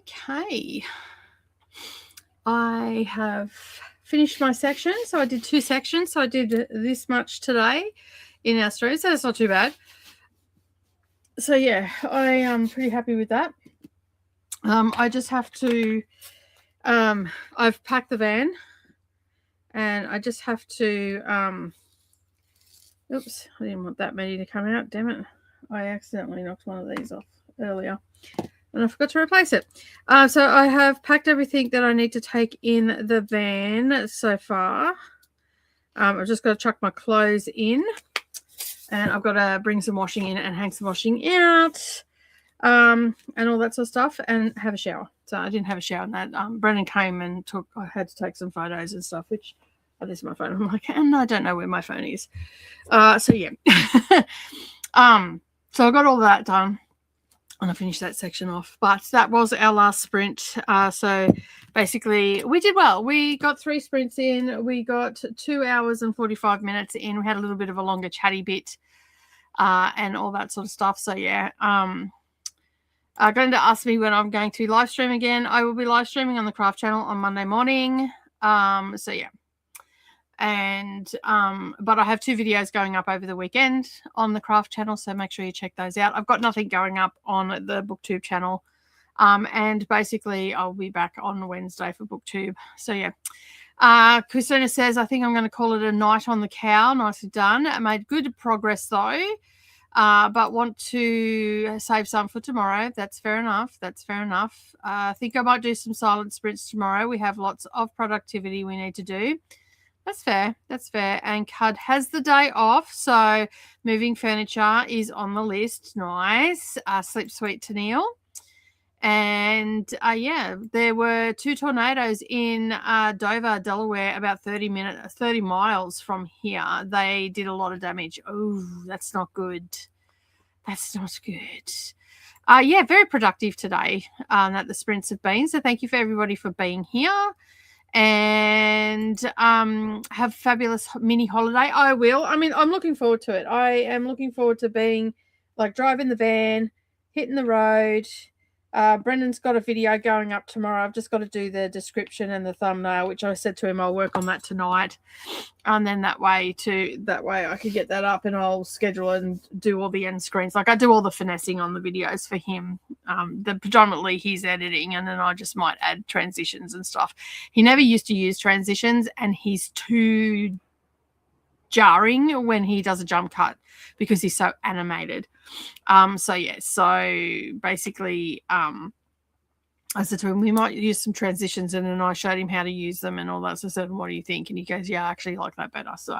Okay. I have finished my section. So I did 2 sections. So I did this much today in our stream. So that's not too bad. So yeah, I am pretty happy with that. I just have to, I've packed the van and I just have to, oops, I didn't want that many to come out. Damn it. I accidentally knocked one of these off earlier. And I forgot to replace it. So I have packed everything that I need to take in the van so far. I've just got to chuck my clothes in. And I've got to bring some washing in and hang some washing out. And all that sort of stuff. And have a shower. So I didn't have a shower in that. Brennan came and I had to take some photos and stuff, which, oh, there's my phone. I'm like, and I don't know where my phone is. So yeah. So I got all that done. And I finished that section off. But that was our last sprint. So basically, we did well. We got 3 sprints in. We got 2 hours and 45 minutes in. We had a little bit of a longer chatty bit and all that sort of stuff. So, yeah. Glenda asked me when I'm going to live stream again. I will be live streaming on the Craft channel on Monday morning. So, yeah. And but I have 2 videos going up over the weekend on the Craft channel, so make sure you check those out. I've got nothing going up on the BookTube channel, and basically I'll be back on Wednesday for BookTube. So yeah, Christina says I think I'm going to call it a night on the cow. Nicely done. I made good progress though, but want to save some for tomorrow. That's fair enough. That's fair enough. I think I might do some silent sprints tomorrow. We have lots of productivity we need to do. That's fair. That's fair. And Cud has the day off, so moving furniture is on the list. Nice. Sleep sweet to Neil. And yeah, there were 2 tornadoes in Dover, Delaware, about 30 miles from here. They did a lot of damage. Oh, that's not good. That's not good. Yeah, very productive today that the sprints have been. So thank you for everybody for being here. And have fabulous mini holiday. I will. I mean, I'm looking forward to it. I am looking forward to being like driving the van, hitting the road. Brendan's got a video going up tomorrow. I've just got to do the description and the thumbnail, which I said to him I'll work on that tonight. And then that way I could get that up and I'll schedule and do all the end screens. Like I do all the finessing on the videos for him. Predominantly he's editing, and then I just might add transitions and stuff. He never used to use transitions, and he's too jarring when he does a jump cut because he's so animated. So yeah, so basically I said to him we might use some transitions, and then I showed him how to use them and all that. So I said, what do you think? And he goes, yeah, I actually like that better. So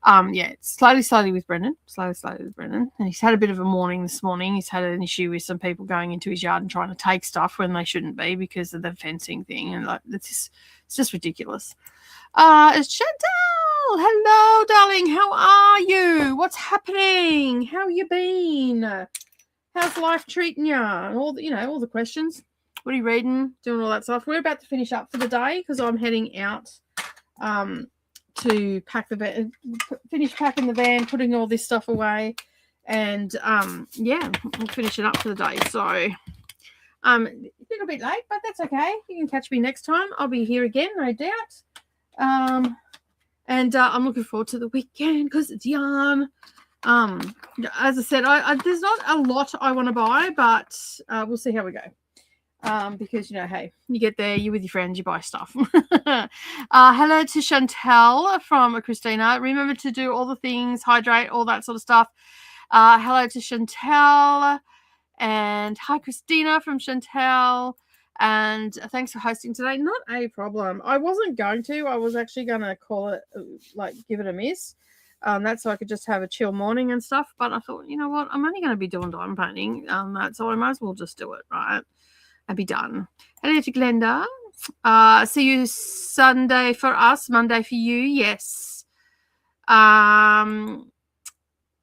yeah, slowly with Brendan. Slowly with Brendan. And he's had a bit of a morning this morning. He's had an issue with some people going into his yard and trying to take stuff when they shouldn't be because of the fencing thing. And like it's just ridiculous. It's Chantal. Hello, darling. How are you? What's happening? How you been? How's life treating you? And all the questions. What are you reading? Doing all that stuff. We're about to finish up for the day because I'm heading out to pack the van, finish packing the van, putting all this stuff away, and yeah, we'll finish it up for the day. So a little bit late, but that's okay. You can catch me next time. I'll be here again, no doubt. And I'm looking forward to the weekend because it's yarn. As I said, there's not a lot I want to buy, but we'll see how we go. Because, hey, you get there, you're with your friends, you buy stuff. Hello to Chantel from Christina. Remember to do all the things, hydrate, all that sort of stuff. Hello to Chantel. And hi, Christina from Chantel. And thanks for hosting today. Not a problem. I wasn't going to. I was actually going to call it, give it a miss. That's so I could just have a chill morning and stuff. But I thought, you know what? I'm only going to be doing diamond painting. So I might as well just do it, right? And be done. Hello to Glenda. See you Sunday for us, Monday for you. Yes.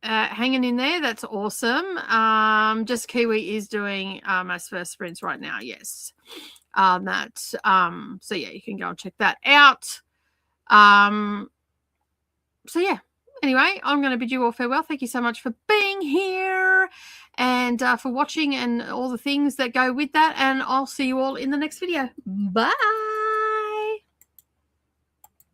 Hanging in there. That's awesome. Just Kiwi is doing my first sprints right now. Yes. So yeah, you can go and check that out. So yeah. Anyway, I'm going to bid you all farewell. Thank you so much for being here. and for watching and all the things that go with that. And I'll see you all in the next video. Bye.